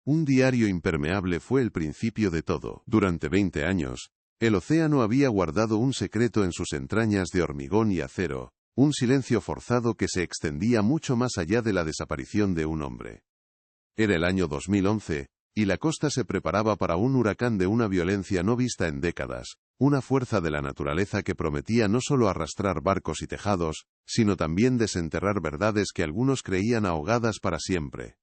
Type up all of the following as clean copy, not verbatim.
Un diario impermeable fue el principio de todo. Durante 20 años, el océano había guardado un secreto en sus entrañas de hormigón y acero, un silencio forzado que se extendía mucho más allá de la desaparición de un hombre. Era el año 2011, y la costa se preparaba para un huracán de una violencia no vista en décadas, una fuerza de la naturaleza que prometía no solo arrastrar barcos y tejados, sino también desenterrar verdades que algunos creían ahogadas para siempre.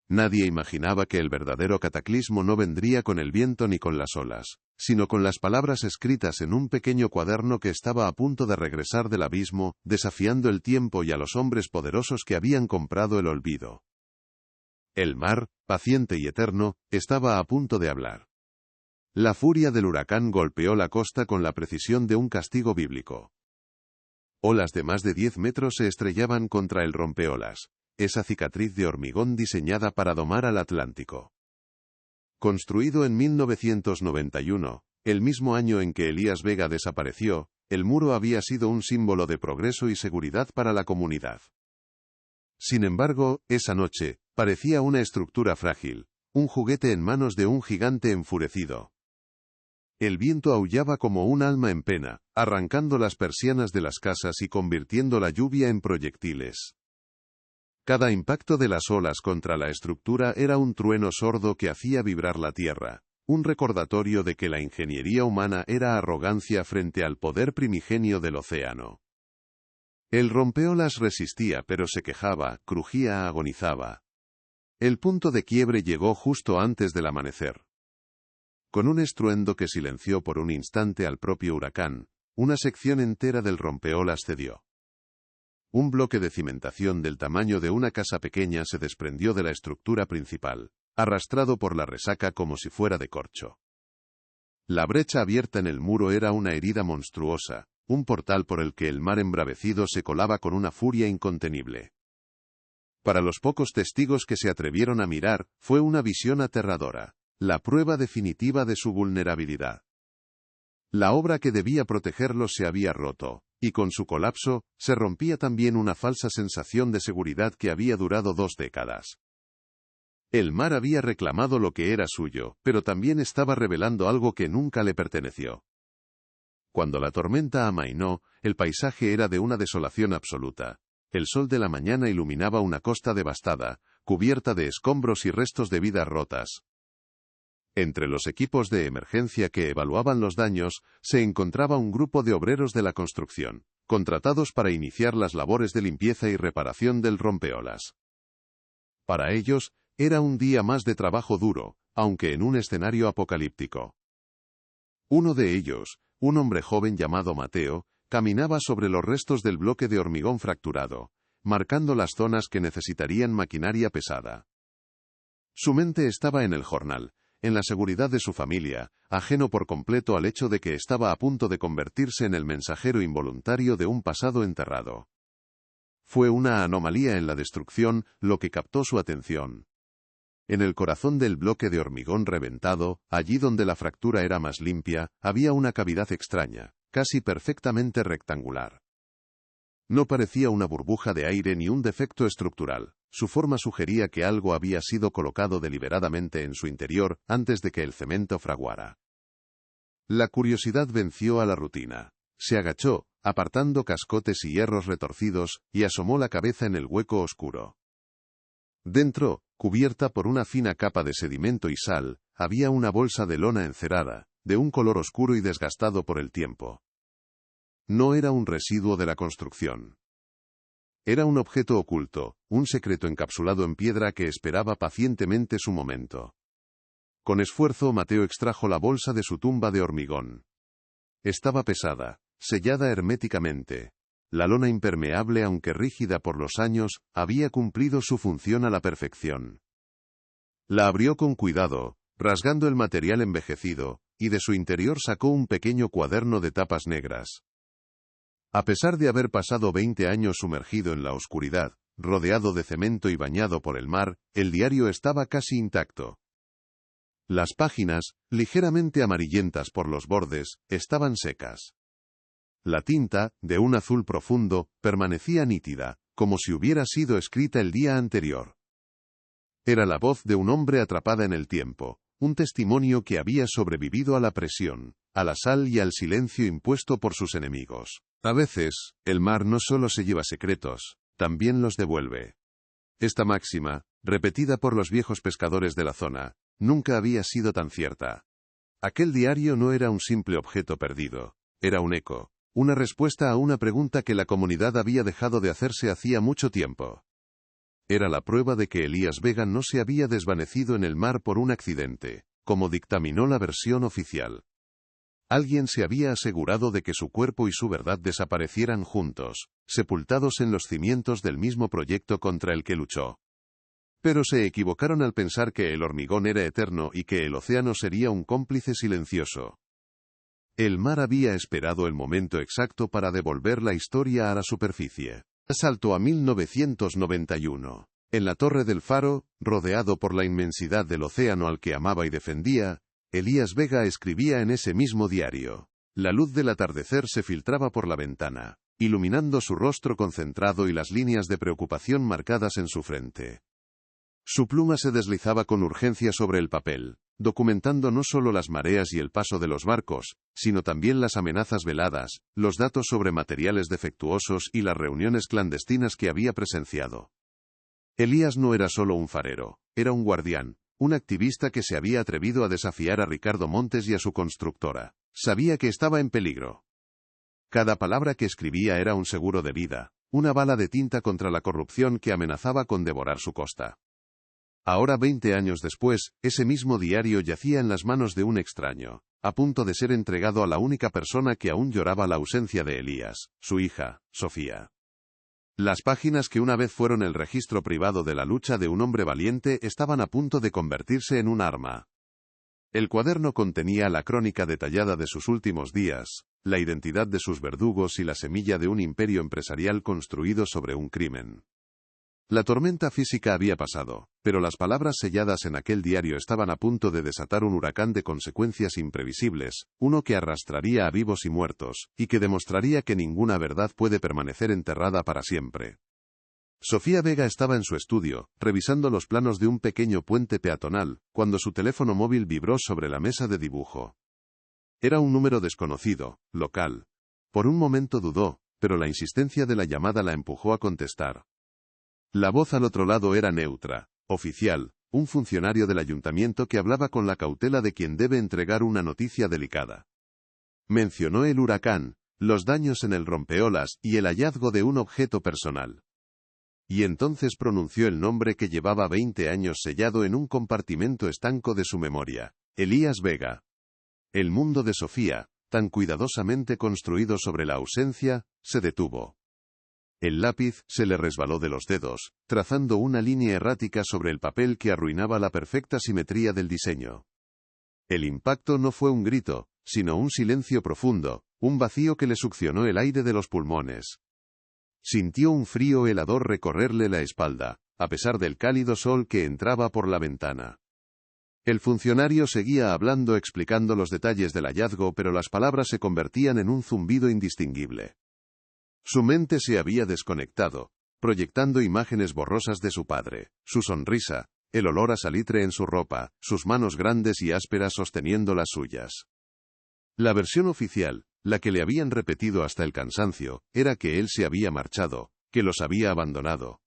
Nadie imaginaba que el verdadero cataclismo no vendría con el viento ni con las olas, sino con las palabras escritas en un pequeño cuaderno que estaba a punto de regresar del abismo, desafiando el tiempo y a los hombres poderosos que habían comprado el olvido. El mar, paciente y eterno, estaba a punto de hablar. La furia del huracán golpeó la costa con la precisión de un castigo bíblico. Olas de más de 10 metros se estrellaban contra el rompeolas, esa cicatriz de hormigón diseñada para domar al Atlántico. Construido en 1991, el mismo año en que Elías Vega desapareció, el muro había sido un símbolo de progreso y seguridad para la comunidad. Sin embargo, esa noche, parecía una estructura frágil, un juguete en manos de un gigante enfurecido. El viento aullaba como un alma en pena, arrancando las persianas de las casas y convirtiendo la lluvia en proyectiles. Cada impacto de las olas contra la estructura era un trueno sordo que hacía vibrar la tierra, un recordatorio de que la ingeniería humana era arrogancia frente al poder primigenio del océano. El rompeolas resistía pero se quejaba, crujía, agonizaba. El punto de quiebre llegó justo antes del amanecer. Con un estruendo que silenció por un instante al propio huracán, una sección entera del rompeolas cedió. Un bloque de cimentación del tamaño de una casa pequeña se desprendió de la estructura principal, arrastrado por la resaca como si fuera de corcho. La brecha abierta en el muro era una herida monstruosa, un portal por el que el mar embravecido se colaba con una furia incontenible. Para los pocos testigos que se atrevieron a mirar, fue una visión aterradora, la prueba definitiva de su vulnerabilidad. La obra que debía protegerlos se había roto, y con su colapso, se rompía también una falsa sensación de seguridad que había durado 2 décadas. El mar había reclamado lo que era suyo, pero también estaba revelando algo que nunca le perteneció. Cuando la tormenta amainó, el paisaje era de una desolación absoluta. El sol de la mañana iluminaba una costa devastada, cubierta de escombros y restos de vidas rotas. Entre los equipos de emergencia que evaluaban los daños, se encontraba un grupo de obreros de la construcción, contratados para iniciar las labores de limpieza y reparación del rompeolas. Para ellos, era un día más de trabajo duro, aunque en un escenario apocalíptico. Uno de ellos, un hombre joven llamado Mateo, caminaba sobre los restos del bloque de hormigón fracturado, marcando las zonas que necesitarían maquinaria pesada. Su mente estaba en el jornal, en la seguridad de su familia, ajeno por completo al hecho de que estaba a punto de convertirse en el mensajero involuntario de un pasado enterrado. Fue una anomalía en la destrucción lo que captó su atención. En el corazón del bloque de hormigón reventado, allí donde la fractura era más limpia, había una cavidad extraña, casi perfectamente rectangular. No parecía una burbuja de aire ni un defecto estructural. Su forma sugería que algo había sido colocado deliberadamente en su interior antes de que el cemento fraguara. La curiosidad venció a la rutina. Se agachó, apartando cascotes y hierros retorcidos, y asomó la cabeza en el hueco oscuro. Dentro, cubierta por una fina capa de sedimento y sal, había una bolsa de lona encerada, de un color oscuro y desgastado por el tiempo. No era un residuo de la construcción. Era un objeto oculto, un secreto encapsulado en piedra que esperaba pacientemente su momento. Con esfuerzo Mateo extrajo la bolsa de su tumba de hormigón. Estaba pesada, sellada herméticamente. La lona impermeable, aunque rígida por los años, había cumplido su función a la perfección. La abrió con cuidado, rasgando el material envejecido, y de su interior sacó un pequeño cuaderno de tapas negras. A pesar de haber pasado 20 años sumergido en la oscuridad, rodeado de cemento y bañado por el mar, el diario estaba casi intacto. Las páginas, ligeramente amarillentas por los bordes, estaban secas. La tinta, de un azul profundo, permanecía nítida, como si hubiera sido escrita el día anterior. Era la voz de un hombre atrapada en el tiempo, un testimonio que había sobrevivido a la presión, a la sal y al silencio impuesto por sus enemigos. A veces, el mar no solo se lleva secretos, también los devuelve. Esta máxima, repetida por los viejos pescadores de la zona, nunca había sido tan cierta. Aquel diario no era un simple objeto perdido, era un eco, una respuesta a una pregunta que la comunidad había dejado de hacerse hacía mucho tiempo. Era la prueba de que Elías Vega no se había desvanecido en el mar por un accidente, como dictaminó la versión oficial. Alguien se había asegurado de que su cuerpo y su verdad desaparecieran juntos, sepultados en los cimientos del mismo proyecto contra el que luchó. Pero se equivocaron al pensar que el hormigón era eterno y que el océano sería un cómplice silencioso. El mar había esperado el momento exacto para devolver la historia a la superficie. Saltó a 1991. En la torre del faro, rodeado por la inmensidad del océano al que amaba y defendía, Elías Vega escribía en ese mismo diario. La luz del atardecer se filtraba por la ventana, iluminando su rostro concentrado y las líneas de preocupación marcadas en su frente. Su pluma se deslizaba con urgencia sobre el papel, documentando no solo las mareas y el paso de los barcos, sino también las amenazas veladas, los datos sobre materiales defectuosos y las reuniones clandestinas que había presenciado. Elías no era solo un farero, era un guardián, un activista que se había atrevido a desafiar a Ricardo Montes y a su constructora. Sabía que estaba en peligro. Cada palabra que escribía era un seguro de vida, una bala de tinta contra la corrupción que amenazaba con devorar su costa. Ahora, 20 años después, ese mismo diario yacía en las manos de un extraño, a punto de ser entregado a la única persona que aún lloraba la ausencia de Elías, su hija, Sofía. Las páginas que una vez fueron el registro privado de la lucha de un hombre valiente estaban a punto de convertirse en un arma. El cuaderno contenía la crónica detallada de sus últimos días, la identidad de sus verdugos y la semilla de un imperio empresarial construido sobre un crimen. La tormenta física había pasado, pero las palabras selladas en aquel diario estaban a punto de desatar un huracán de consecuencias imprevisibles, uno que arrastraría a vivos y muertos, y que demostraría que ninguna verdad puede permanecer enterrada para siempre. Sofía Vega estaba en su estudio, revisando los planos de un pequeño puente peatonal, cuando su teléfono móvil vibró sobre la mesa de dibujo. Era un número desconocido, local. Por un momento dudó, pero la insistencia de la llamada la empujó a contestar. La voz al otro lado era neutra, oficial, un funcionario del ayuntamiento que hablaba con la cautela de quien debe entregar una noticia delicada. Mencionó el huracán, los daños en el rompeolas y el hallazgo de un objeto personal. Y entonces pronunció el nombre que llevaba 20 años sellado en un compartimento estanco de su memoria: Elías Vega. El mundo de Sofía, tan cuidadosamente construido sobre la ausencia, se detuvo. El lápiz se le resbaló de los dedos, trazando una línea errática sobre el papel que arruinaba la perfecta simetría del diseño. El impacto no fue un grito, sino un silencio profundo, un vacío que le succionó el aire de los pulmones. Sintió un frío helador recorrerle la espalda, a pesar del cálido sol que entraba por la ventana. El funcionario seguía hablando explicando los detalles del hallazgo, pero las palabras se convertían en un zumbido indistinguible. Su mente se había desconectado, proyectando imágenes borrosas de su padre, su sonrisa, el olor a salitre en su ropa, sus manos grandes y ásperas sosteniendo las suyas. La versión oficial, la que le habían repetido hasta el cansancio, era que él se había marchado, que los había abandonado.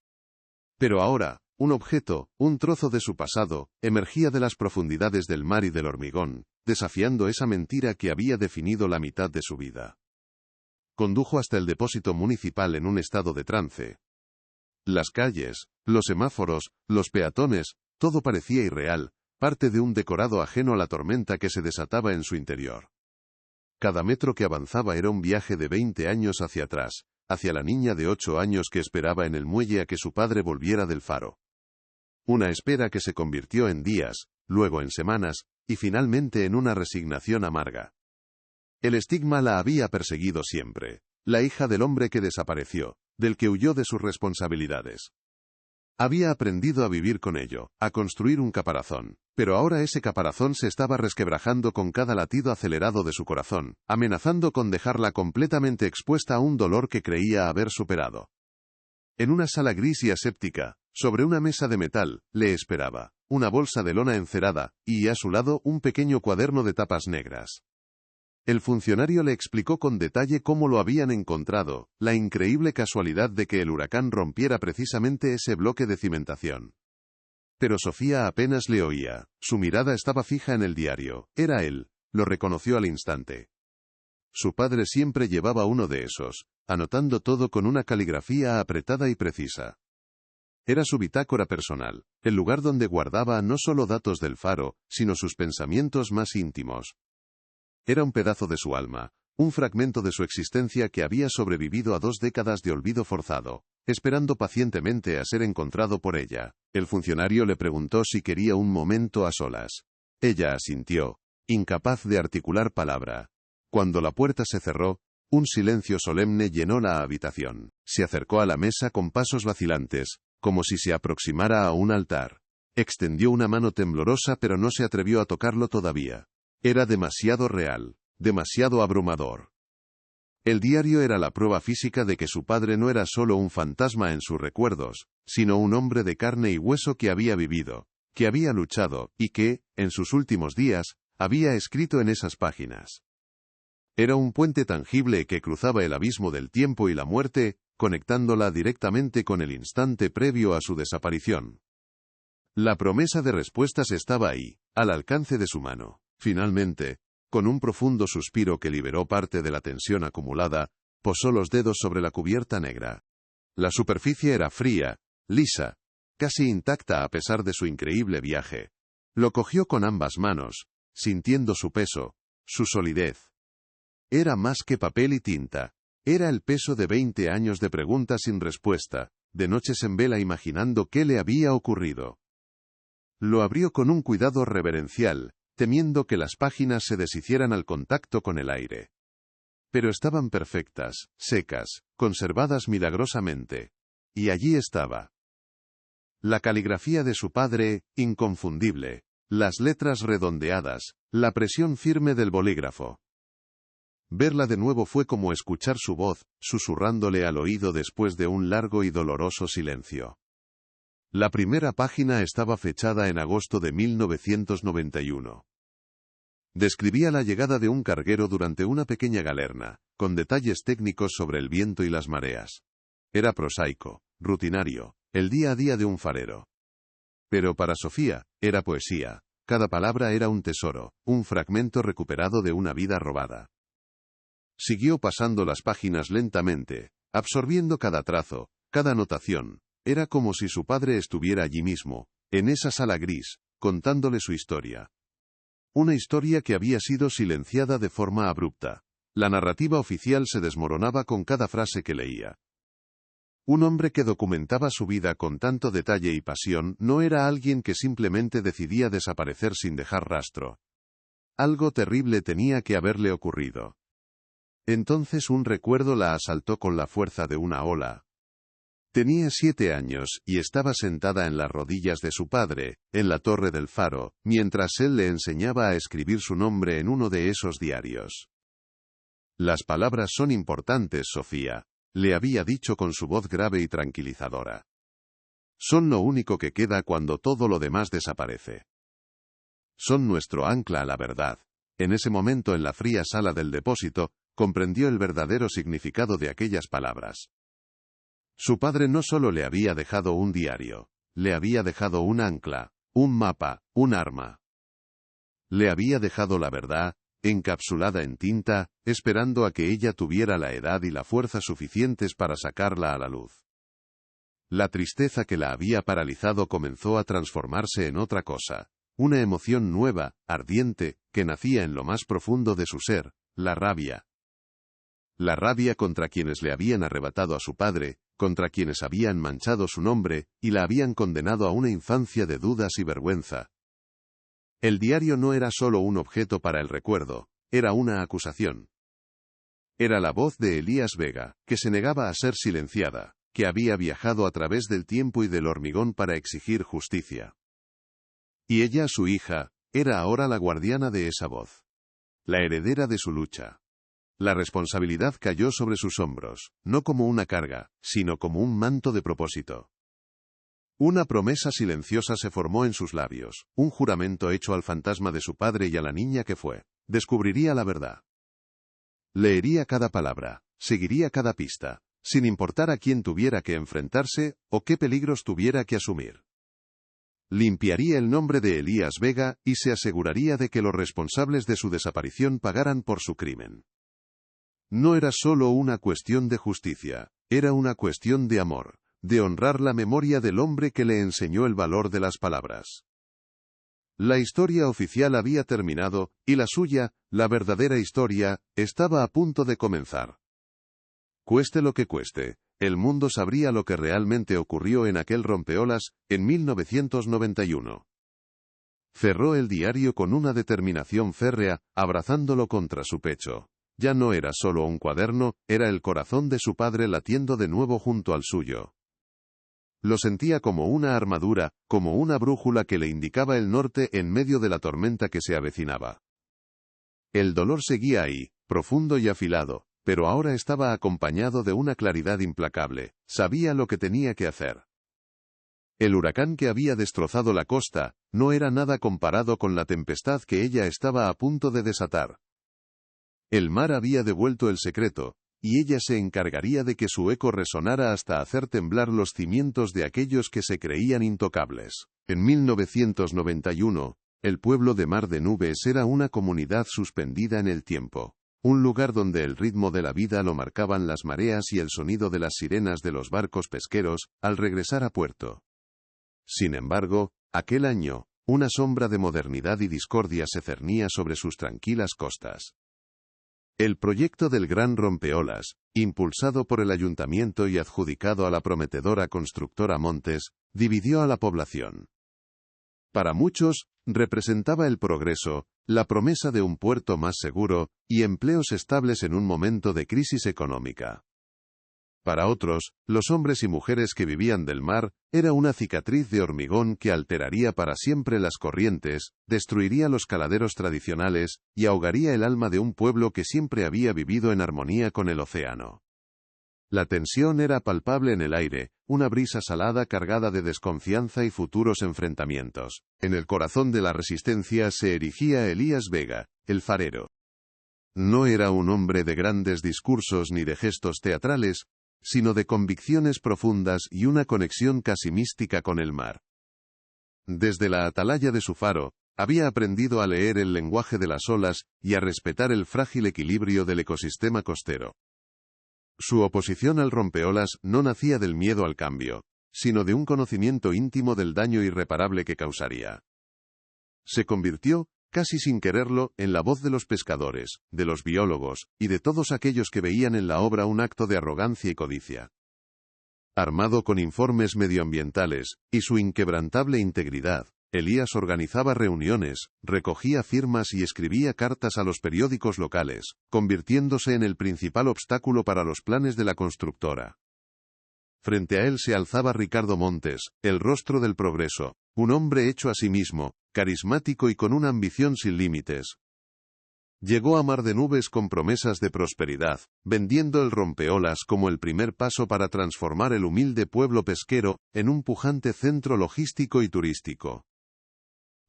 Pero ahora, un objeto, un trozo de su pasado, emergía de las profundidades del mar y del hormigón, desafiando esa mentira que había definido la mitad de su vida. Condujo hasta el depósito municipal en un estado de trance. Las calles, los semáforos, los peatones, todo parecía irreal, parte de un decorado ajeno a la tormenta que se desataba en su interior. Cada metro que avanzaba era un viaje de 20 años hacia atrás, hacia la niña de 8 años que esperaba en el muelle a que su padre volviera del faro. Una espera que se convirtió en días, luego en semanas, y finalmente en una resignación amarga. El estigma la había perseguido siempre, la hija del hombre que desapareció, del que huyó de sus responsabilidades. Había aprendido a vivir con ello, a construir un caparazón, pero ahora ese caparazón se estaba resquebrajando con cada latido acelerado de su corazón, amenazando con dejarla completamente expuesta a un dolor que creía haber superado. En una sala gris y aséptica, Sobre una mesa de metal, le esperaba una bolsa de lona encerada, y a su lado un pequeño cuaderno de tapas negras. El funcionario le explicó con detalle cómo lo habían encontrado, la increíble casualidad de que el huracán rompiera precisamente ese bloque de cimentación. Pero Sofía apenas le oía, su mirada estaba fija en el diario. Era él, lo reconoció al instante. Su padre siempre llevaba uno de esos, anotando todo con una caligrafía apretada y precisa. Era su bitácora personal, el lugar donde guardaba no solo datos del faro, sino sus pensamientos más íntimos. Era un pedazo de su alma, un fragmento de su existencia que había sobrevivido a 2 décadas de olvido forzado, esperando pacientemente a ser encontrado por ella. El funcionario le preguntó si quería un momento a solas. Ella asintió, incapaz de articular palabra. Cuando la puerta se cerró, un silencio solemne llenó la habitación. Se acercó a la mesa con pasos vacilantes, como si se aproximara a un altar. Extendió una mano temblorosa pero no se atrevió a tocarlo todavía. Era demasiado real, demasiado abrumador. El diario era la prueba física de que su padre no era solo un fantasma en sus recuerdos, sino un hombre de carne y hueso que había vivido, que había luchado, y que, en sus últimos días, había escrito en esas páginas. Era un puente tangible que cruzaba el abismo del tiempo y la muerte, conectándola directamente con el instante previo a su desaparición. La promesa de respuestas estaba ahí, al alcance de su mano. Finalmente, con un profundo suspiro que liberó parte de la tensión acumulada, posó los dedos sobre la cubierta negra. La superficie era fría, lisa, casi intacta a pesar de su increíble viaje. Lo cogió con ambas manos, sintiendo su peso, su solidez. Era más que papel y tinta. Era el peso de 20 años de preguntas sin respuesta, de noches en vela imaginando qué le había ocurrido. Lo abrió con un cuidado reverencial, temiendo que las páginas se deshicieran al contacto con el aire. Pero estaban perfectas, secas, conservadas milagrosamente. Y allí estaba. La caligrafía de su padre, inconfundible. Las letras redondeadas, la presión firme del bolígrafo. Verla de nuevo fue como escuchar su voz, susurrándole al oído después de un largo y doloroso silencio. La primera página estaba fechada en agosto de 1991. Describía la llegada de un carguero durante una pequeña galerna, con detalles técnicos sobre el viento y las mareas. Era prosaico, rutinario, el día a día de un farero. Pero para Sofía, era poesía. Cada palabra era un tesoro, un fragmento recuperado de una vida robada. Siguió pasando las páginas lentamente, absorbiendo cada trazo, cada anotación. Era como si su padre estuviera allí mismo, en esa sala gris, contándole su historia. Una historia que había sido silenciada de forma abrupta. La narrativa oficial se desmoronaba con cada frase que leía. Un hombre que documentaba su vida con tanto detalle y pasión no era alguien que simplemente decidía desaparecer sin dejar rastro. Algo terrible tenía que haberle ocurrido. Entonces un recuerdo la asaltó con la fuerza de una ola. Tenía 7 años, y estaba sentada en las rodillas de su padre, en la torre del faro, mientras él le enseñaba a escribir su nombre en uno de esos diarios. Las palabras son importantes, Sofía, le había dicho con su voz grave y tranquilizadora. Son lo único que queda cuando todo lo demás desaparece. Son nuestro ancla a la verdad. En ese momento en la fría sala del depósito, comprendió el verdadero significado de aquellas palabras. Su padre no solo le había dejado un diario, le había dejado un ancla, un mapa, un arma. Le había dejado la verdad, encapsulada en tinta, esperando a que ella tuviera la edad y la fuerza suficientes para sacarla a la luz. La tristeza que la había paralizado comenzó a transformarse en otra cosa, una emoción nueva, ardiente, que nacía en lo más profundo de su ser, la rabia. La rabia contra quienes le habían arrebatado a su padre, contra quienes habían manchado su nombre, y la habían condenado a una infancia de dudas y vergüenza. El diario no era solo un objeto para el recuerdo, era una acusación. Era la voz de Elías Vega, que se negaba a ser silenciada, que había viajado a través del tiempo y del hormigón para exigir justicia. Y ella, su hija, era ahora la guardiana de esa voz. La heredera de su lucha. La responsabilidad cayó sobre sus hombros, no como una carga, sino como un manto de propósito. Una promesa silenciosa se formó en sus labios, un juramento hecho al fantasma de su padre y a la niña que fue. Descubriría la verdad. Leería cada palabra, seguiría cada pista, sin importar a quién tuviera que enfrentarse, o qué peligros tuviera que asumir. Limpiaría el nombre de Elías Vega, y se aseguraría de que los responsables de su desaparición pagaran por su crimen. No era solo una cuestión de justicia, era una cuestión de amor, de honrar la memoria del hombre que le enseñó el valor de las palabras. La historia oficial había terminado, y la suya, la verdadera historia, estaba a punto de comenzar. Cueste lo que cueste, el mundo sabría lo que realmente ocurrió en aquel rompeolas, en 1991. Cerró el diario con una determinación férrea, abrazándolo contra su pecho. Ya no era solo un cuaderno, era el corazón de su padre latiendo de nuevo junto al suyo. Lo sentía como una armadura, como una brújula que le indicaba el norte en medio de la tormenta que se avecinaba. El dolor seguía ahí, profundo y afilado, pero ahora estaba acompañado de una claridad implacable, sabía lo que tenía que hacer. El huracán que había destrozado la costa, no era nada comparado con la tempestad que ella estaba a punto de desatar. El mar había devuelto el secreto, y ella se encargaría de que su eco resonara hasta hacer temblar los cimientos de aquellos que se creían intocables. En 1991, el pueblo de Mar de Nubes era una comunidad suspendida en el tiempo. Un lugar donde el ritmo de la vida lo marcaban las mareas y el sonido de las sirenas de los barcos pesqueros, al regresar a puerto. Sin embargo, aquel año, una sombra de modernidad y discordia se cernía sobre sus tranquilas costas. El proyecto del Gran Rompeolas, impulsado por el ayuntamiento y adjudicado a la prometedora constructora Montes, dividió a la población. Para muchos, representaba el progreso, la promesa de un puerto más seguro, y empleos estables en un momento de crisis económica. Para otros, los hombres y mujeres que vivían del mar, era una cicatriz de hormigón que alteraría para siempre las corrientes, destruiría los caladeros tradicionales, y ahogaría el alma de un pueblo que siempre había vivido en armonía con el océano. La tensión era palpable en el aire, una brisa salada cargada de desconfianza y futuros enfrentamientos. En el corazón de la resistencia se erigía Elías Vega, el farero. No era un hombre de grandes discursos ni de gestos teatrales, sino de convicciones profundas y una conexión casi mística con el mar. Desde la atalaya de su faro, había aprendido a leer el lenguaje de las olas y a respetar el frágil equilibrio del ecosistema costero. Su oposición al rompeolas no nacía del miedo al cambio, sino de un conocimiento íntimo del daño irreparable que causaría. Se convirtió, casi sin quererlo, en la voz de los pescadores, de los biólogos, y de todos aquellos que veían en la obra un acto de arrogancia y codicia. Armado con informes medioambientales, y su inquebrantable integridad, Elías organizaba reuniones, recogía firmas y escribía cartas a los periódicos locales, convirtiéndose en el principal obstáculo para los planes de la constructora. Frente a él se alzaba Ricardo Montes, el rostro del progreso, un hombre hecho a sí mismo, carismático y con una ambición sin límites. Llegó a Mar de Nubes con promesas de prosperidad, vendiendo el rompeolas como el primer paso para transformar el humilde pueblo pesquero en un pujante centro logístico y turístico.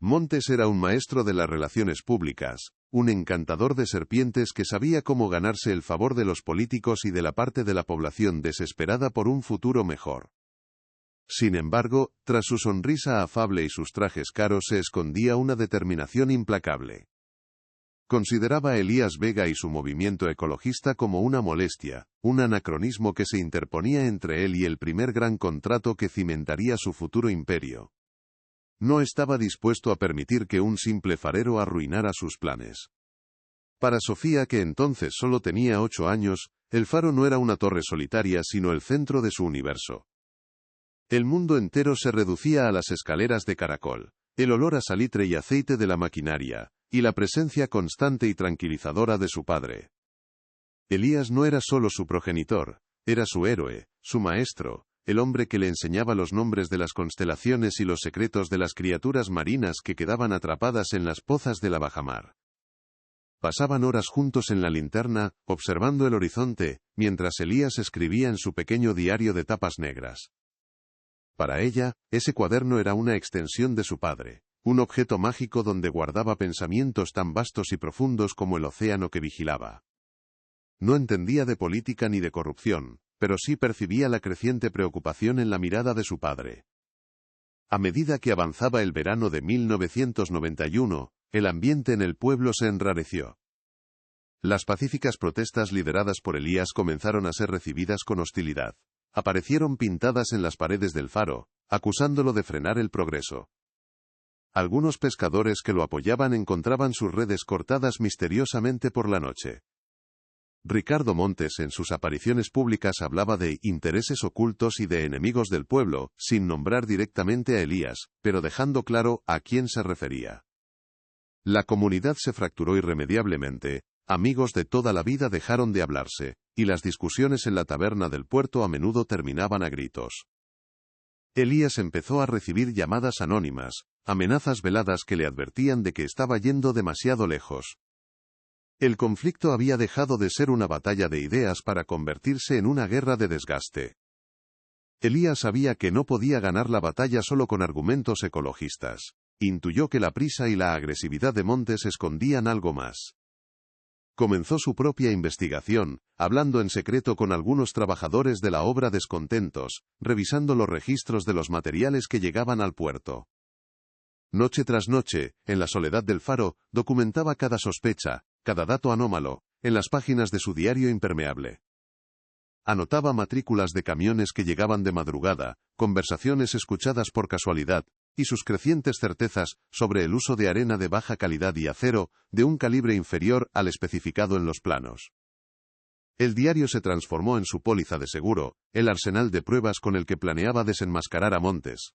Montes era un maestro de las relaciones públicas, un encantador de serpientes que sabía cómo ganarse el favor de los políticos y de la parte de la población desesperada por un futuro mejor. Sin embargo, tras su sonrisa afable y sus trajes caros se escondía una determinación implacable. Consideraba a Elías Vega y su movimiento ecologista como una molestia, un anacronismo que se interponía entre él y el primer gran contrato que cimentaría su futuro imperio. No estaba dispuesto a permitir que un simple farero arruinara sus planes. Para Sofía, que entonces solo tenía 8 años, el faro no era una torre solitaria sino el centro de su universo. El mundo entero se reducía a las escaleras de caracol, el olor a salitre y aceite de la maquinaria, y la presencia constante y tranquilizadora de su padre. Elías no era solo su progenitor, era su héroe, su maestro, el hombre que le enseñaba los nombres de las constelaciones y los secretos de las criaturas marinas que quedaban atrapadas en las pozas de la bajamar. Pasaban horas juntos en la linterna, observando el horizonte, mientras Elías escribía en su pequeño diario de tapas negras. Para ella, ese cuaderno era una extensión de su padre, un objeto mágico donde guardaba pensamientos tan vastos y profundos como el océano que vigilaba. No entendía de política ni de corrupción, pero sí percibía la creciente preocupación en la mirada de su padre. A medida que avanzaba el verano de 1991, el ambiente en el pueblo se enrareció. Las pacíficas protestas lideradas por Elías comenzaron a ser recibidas con hostilidad. Aparecieron pintadas en las paredes del faro, acusándolo de frenar el progreso. Algunos pescadores que lo apoyaban encontraban sus redes cortadas misteriosamente por la noche. Ricardo Montes en sus apariciones públicas hablaba de intereses ocultos y de enemigos del pueblo, sin nombrar directamente a Elías, pero dejando claro a quién se refería. La comunidad se fracturó irremediablemente, amigos de toda la vida dejaron de hablarse, y las discusiones en la taberna del puerto a menudo terminaban a gritos. Elías empezó a recibir llamadas anónimas, amenazas veladas que le advertían de que estaba yendo demasiado lejos. El conflicto había dejado de ser una batalla de ideas para convertirse en una guerra de desgaste. Elías sabía que no podía ganar la batalla solo con argumentos ecologistas. Intuyó que la prisa y la agresividad de Montes escondían algo más. Comenzó su propia investigación, hablando en secreto con algunos trabajadores de la obra descontentos, revisando los registros de los materiales que llegaban al puerto. Noche tras noche, en la soledad del faro, documentaba cada sospecha, cada dato anómalo, en las páginas de su diario impermeable. Anotaba matrículas de camiones que llegaban de madrugada, conversaciones escuchadas por casualidad, y sus crecientes certezas sobre el uso de arena de baja calidad y acero, de un calibre inferior al especificado en los planos. El diario se transformó en su póliza de seguro, el arsenal de pruebas con el que planeaba desenmascarar a Montes.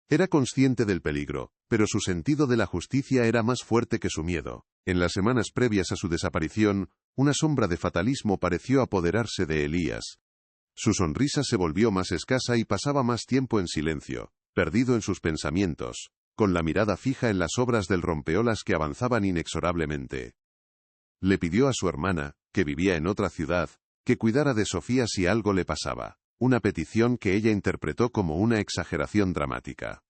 Era consciente del peligro, pero su sentido de la justicia era más fuerte que su miedo. En las semanas previas a su desaparición, una sombra de fatalismo pareció apoderarse de Elías. Su sonrisa se volvió más escasa y pasaba más tiempo en silencio, perdido en sus pensamientos, con la mirada fija en las obras del rompeolas que avanzaban inexorablemente. Le pidió a su hermana, que vivía en otra ciudad, que cuidara de Sofía si algo le pasaba, una petición que ella interpretó como una exageración dramática.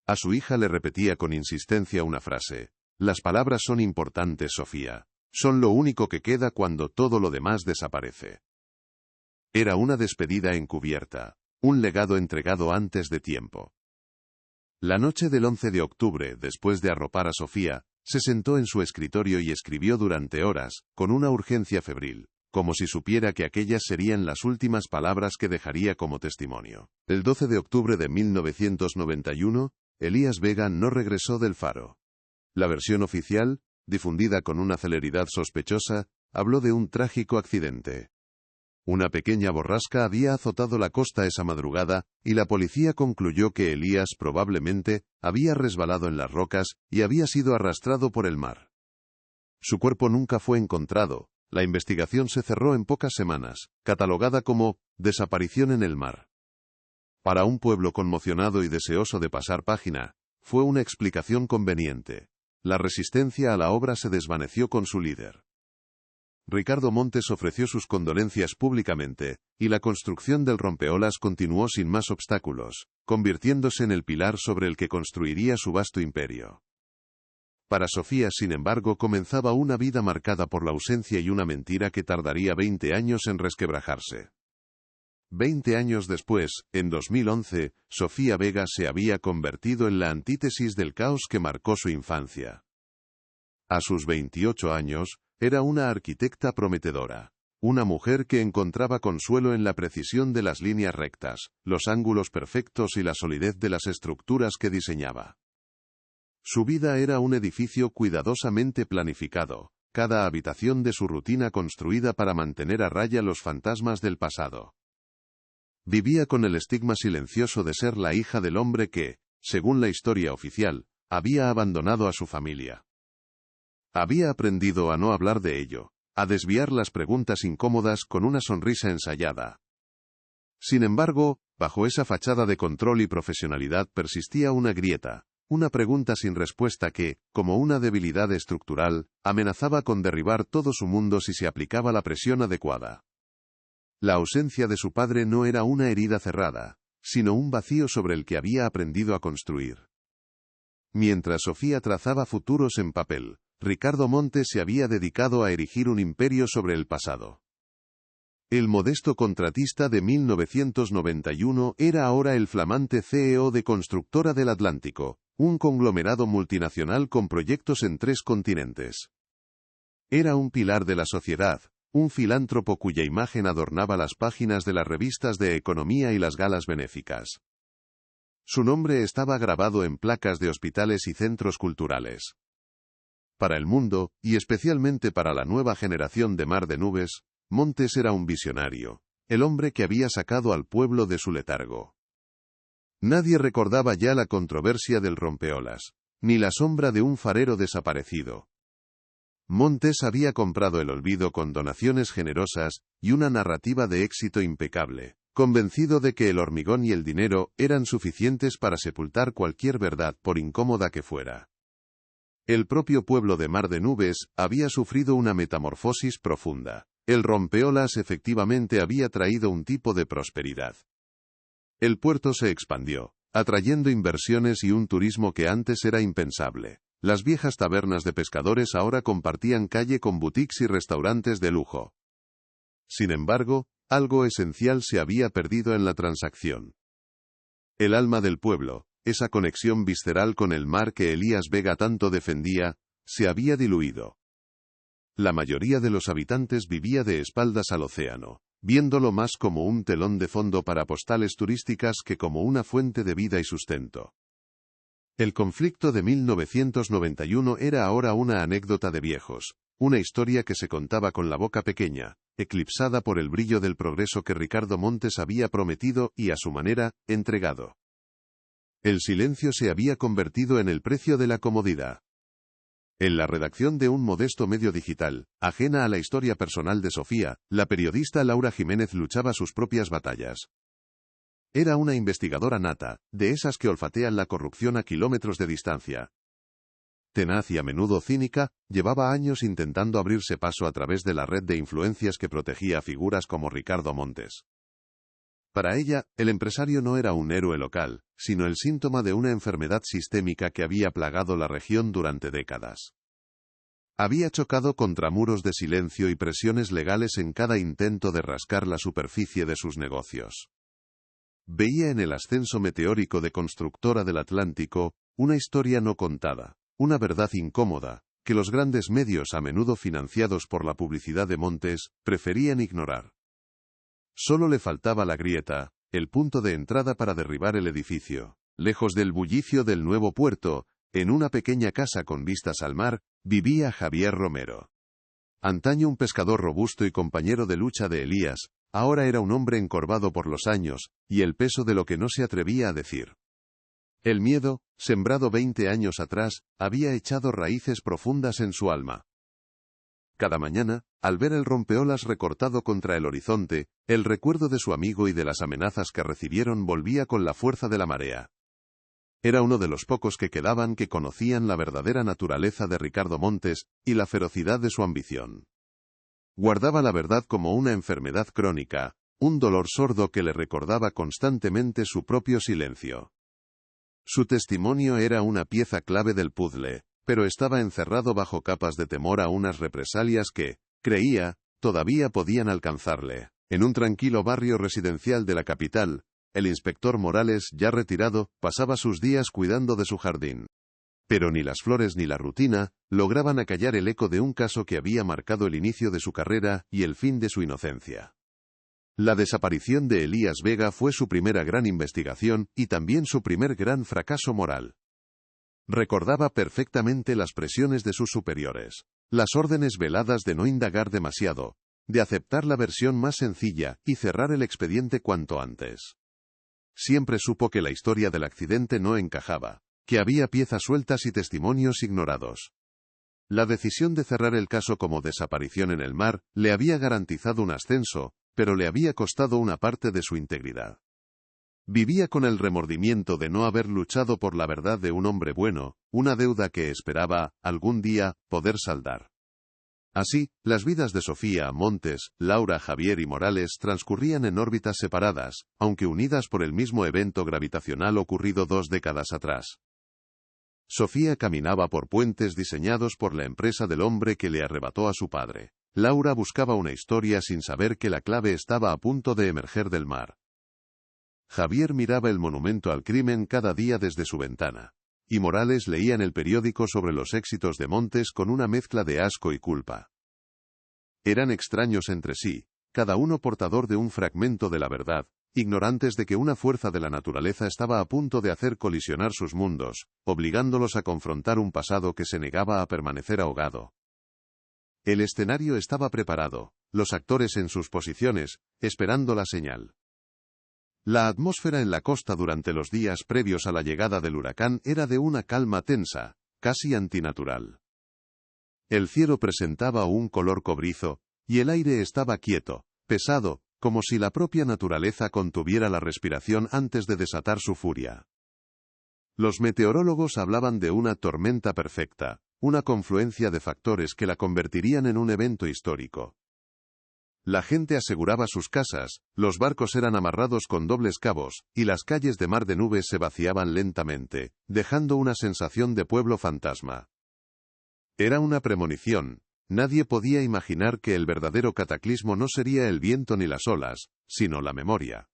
A su hija le repetía con insistencia una frase: «Las palabras son importantes, Sofía. Son lo único que queda cuando todo lo demás desaparece». Era una despedida encubierta, un legado entregado antes de tiempo. La noche del 11 de octubre, después de arropar a Sofía, se sentó en su escritorio y escribió durante horas, con una urgencia febril, como si supiera que aquellas serían las últimas palabras que dejaría como testimonio. El 12 de octubre de 1991, Elías Vega no regresó del faro. La versión oficial, difundida con una celeridad sospechosa, habló de un trágico accidente. Una pequeña borrasca había azotado la costa esa madrugada, y la policía concluyó que Elías probablemente había resbalado en las rocas y había sido arrastrado por el mar. Su cuerpo nunca fue encontrado. La investigación se cerró en pocas semanas, catalogada como desaparición en el mar. Para un pueblo conmocionado y deseoso de pasar página, fue una explicación conveniente. La resistencia a la obra se desvaneció con su líder. Ricardo Montes ofreció sus condolencias públicamente, y la construcción del rompeolas continuó sin más obstáculos, convirtiéndose en el pilar sobre el que construiría su vasto imperio. Para Sofía, sin embargo, comenzaba una vida marcada por la ausencia y una mentira que tardaría 20 años en resquebrajarse. 20 años después, en 2011, Sofía Vega se había convertido en la antítesis del caos que marcó su infancia. A sus 28 años, era una arquitecta prometedora, una mujer que encontraba consuelo en la precisión de las líneas rectas, los ángulos perfectos y la solidez de las estructuras que diseñaba. Su vida era un edificio cuidadosamente planificado, cada habitación de su rutina construida para mantener a raya los fantasmas del pasado. Vivía con el estigma silencioso de ser la hija del hombre que, según la historia oficial, había abandonado a su familia. Había aprendido a no hablar de ello, a desviar las preguntas incómodas con una sonrisa ensayada. Sin embargo, bajo esa fachada de control y profesionalidad persistía una grieta, una pregunta sin respuesta que, como una debilidad estructural, amenazaba con derribar todo su mundo si se aplicaba la presión adecuada. La ausencia de su padre no era una herida cerrada, sino un vacío sobre el que había aprendido a construir. Mientras Sofía trazaba futuros en papel, Ricardo Montes se había dedicado a erigir un imperio sobre el pasado. El modesto contratista de 1991 era ahora el flamante CEO de Constructora del Atlántico, un conglomerado multinacional con proyectos en 3 continentes. Era un pilar de la sociedad, un filántropo cuya imagen adornaba las páginas de las revistas de economía y las galas benéficas. Su nombre estaba grabado en placas de hospitales y centros culturales. Para el mundo, y especialmente para la nueva generación de Mar de Nubes, Montes era un visionario, el hombre que había sacado al pueblo de su letargo. Nadie recordaba ya la controversia del rompeolas, ni la sombra de un farero desaparecido. Montes había comprado el olvido con donaciones generosas y una narrativa de éxito impecable, convencido de que el hormigón y el dinero eran suficientes para sepultar cualquier verdad por incómoda que fuera. El propio pueblo de Mar de Nubes había sufrido una metamorfosis profunda. El rompeolas efectivamente había traído un tipo de prosperidad. El puerto se expandió, atrayendo inversiones y un turismo que antes era impensable. Las viejas tabernas de pescadores ahora compartían calle con boutiques y restaurantes de lujo. Sin embargo, algo esencial se había perdido en la transacción. El alma del pueblo, esa conexión visceral con el mar que Elías Vega tanto defendía, se había diluido. La mayoría de los habitantes vivía de espaldas al océano, viéndolo más como un telón de fondo para postales turísticas que como una fuente de vida y sustento. El conflicto de 1991 era ahora una anécdota de viejos, una historia que se contaba con la boca pequeña, eclipsada por el brillo del progreso que Ricardo Montes había prometido y, a su manera, entregado. El silencio se había convertido en el precio de la comodidad. En la redacción de un modesto medio digital, ajena a la historia personal de Sofía, la periodista Laura Jiménez luchaba sus propias batallas. Era una investigadora nata, de esas que olfatean la corrupción a kilómetros de distancia. Tenaz y a menudo cínica, llevaba años intentando abrirse paso a través de la red de influencias que protegía a figuras como Ricardo Montes. Para ella, el empresario no era un héroe local, sino el síntoma de una enfermedad sistémica que había plagado la región durante décadas. Había chocado contra muros de silencio y presiones legales en cada intento de rascar la superficie de sus negocios. Veía en el ascenso meteórico de Constructora del Atlántico una historia no contada, una verdad incómoda, que los grandes medios, a menudo financiados por la publicidad de Montes, preferían ignorar. Solo le faltaba la grieta, el punto de entrada para derribar el edificio. Lejos del bullicio del nuevo puerto, en una pequeña casa con vistas al mar, vivía Javier Romero. Antaño un pescador robusto y compañero de lucha de Elías, ahora era un hombre encorvado por los años, y el peso de lo que no se atrevía a decir. El miedo, sembrado 20 años atrás, había echado raíces profundas en su alma. Cada mañana, al ver el rompeolas recortado contra el horizonte, el recuerdo de su amigo y de las amenazas que recibieron volvía con la fuerza de la marea. Era uno de los pocos que quedaban que conocían la verdadera naturaleza de Ricardo Montes y la ferocidad de su ambición. Guardaba la verdad como una enfermedad crónica, un dolor sordo que le recordaba constantemente su propio silencio. Su testimonio era una pieza clave del puzzle, pero estaba encerrado bajo capas de temor a unas represalias que, creía, todavía podían alcanzarle. En un tranquilo barrio residencial de la capital, el inspector Morales, ya retirado, pasaba sus días cuidando de su jardín. Pero ni las flores ni la rutina lograban acallar el eco de un caso que había marcado el inicio de su carrera y el fin de su inocencia. La desaparición de Elías Vega fue su primera gran investigación y también su primer gran fracaso moral. Recordaba perfectamente las presiones de sus superiores, las órdenes veladas de no indagar demasiado, de aceptar la versión más sencilla y cerrar el expediente cuanto antes. Siempre supo que la historia del accidente no encajaba, que había piezas sueltas y testimonios ignorados. La decisión de cerrar el caso como desaparición en el mar le había garantizado un ascenso, pero le había costado una parte de su integridad. Vivía con el remordimiento de no haber luchado por la verdad de un hombre bueno, una deuda que esperaba, algún día, poder saldar. Así, las vidas de Sofía Montes, Laura Javier y Morales transcurrían en órbitas separadas, aunque unidas por el mismo evento gravitacional ocurrido 2 décadas atrás. Sofía caminaba por puentes diseñados por la empresa del hombre que le arrebató a su padre. Laura buscaba una historia sin saber que la clave estaba a punto de emerger del mar. Javier miraba el monumento al crimen cada día desde su ventana. Y Morales leía en el periódico sobre los éxitos de Montes con una mezcla de asco y culpa. Eran extraños entre sí, cada uno portador de un fragmento de la verdad, ignorantes de que una fuerza de la naturaleza estaba a punto de hacer colisionar sus mundos, obligándolos a confrontar un pasado que se negaba a permanecer ahogado. El escenario estaba preparado, los actores en sus posiciones, esperando la señal. La atmósfera en la costa durante los días previos a la llegada del huracán era de una calma tensa, casi antinatural. El cielo presentaba un color cobrizo, y el aire estaba quieto, pesado, como si la propia naturaleza contuviera la respiración antes de desatar su furia. Los meteorólogos hablaban de una tormenta perfecta, una confluencia de factores que la convertirían en un evento histórico. La gente aseguraba sus casas, los barcos eran amarrados con dobles cabos, y las calles de mar de nubes se vaciaban lentamente, dejando una sensación de pueblo fantasma. Era una premonición. Nadie podía imaginar que el verdadero cataclismo no sería el viento ni las olas, sino la memoria.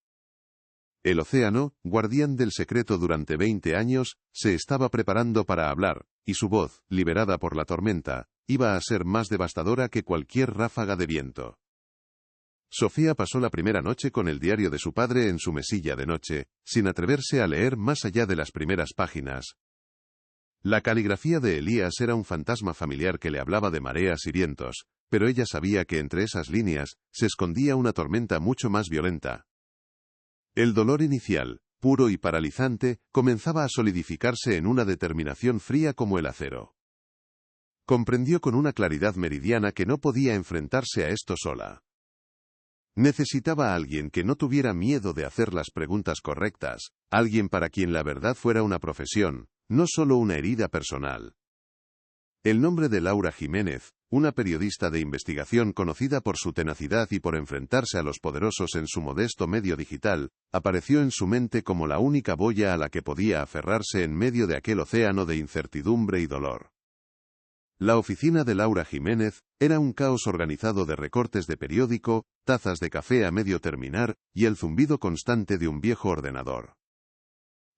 El océano, guardián del secreto durante 20 años, se estaba preparando para hablar, y su voz, liberada por la tormenta, iba a ser más devastadora que cualquier ráfaga de viento. Sofía pasó la primera noche con el diario de su padre en su mesilla de noche, sin atreverse a leer más allá de las primeras páginas. La caligrafía de Elías era un fantasma familiar que le hablaba de mareas y vientos, pero ella sabía que entre esas líneas se escondía una tormenta mucho más violenta. El dolor inicial, puro y paralizante, comenzaba a solidificarse en una determinación fría como el acero. Comprendió con una claridad meridiana que no podía enfrentarse a esto sola. Necesitaba a alguien que no tuviera miedo de hacer las preguntas correctas, alguien para quien la verdad fuera una profesión, no solo una herida personal. El nombre de Laura Jiménez, una periodista de investigación conocida por su tenacidad y por enfrentarse a los poderosos en su modesto medio digital, apareció en su mente como la única boya a la que podía aferrarse en medio de aquel océano de incertidumbre y dolor. La oficina de Laura Jiménez era un caos organizado de recortes de periódico, tazas de café a medio terminar, y el zumbido constante de un viejo ordenador.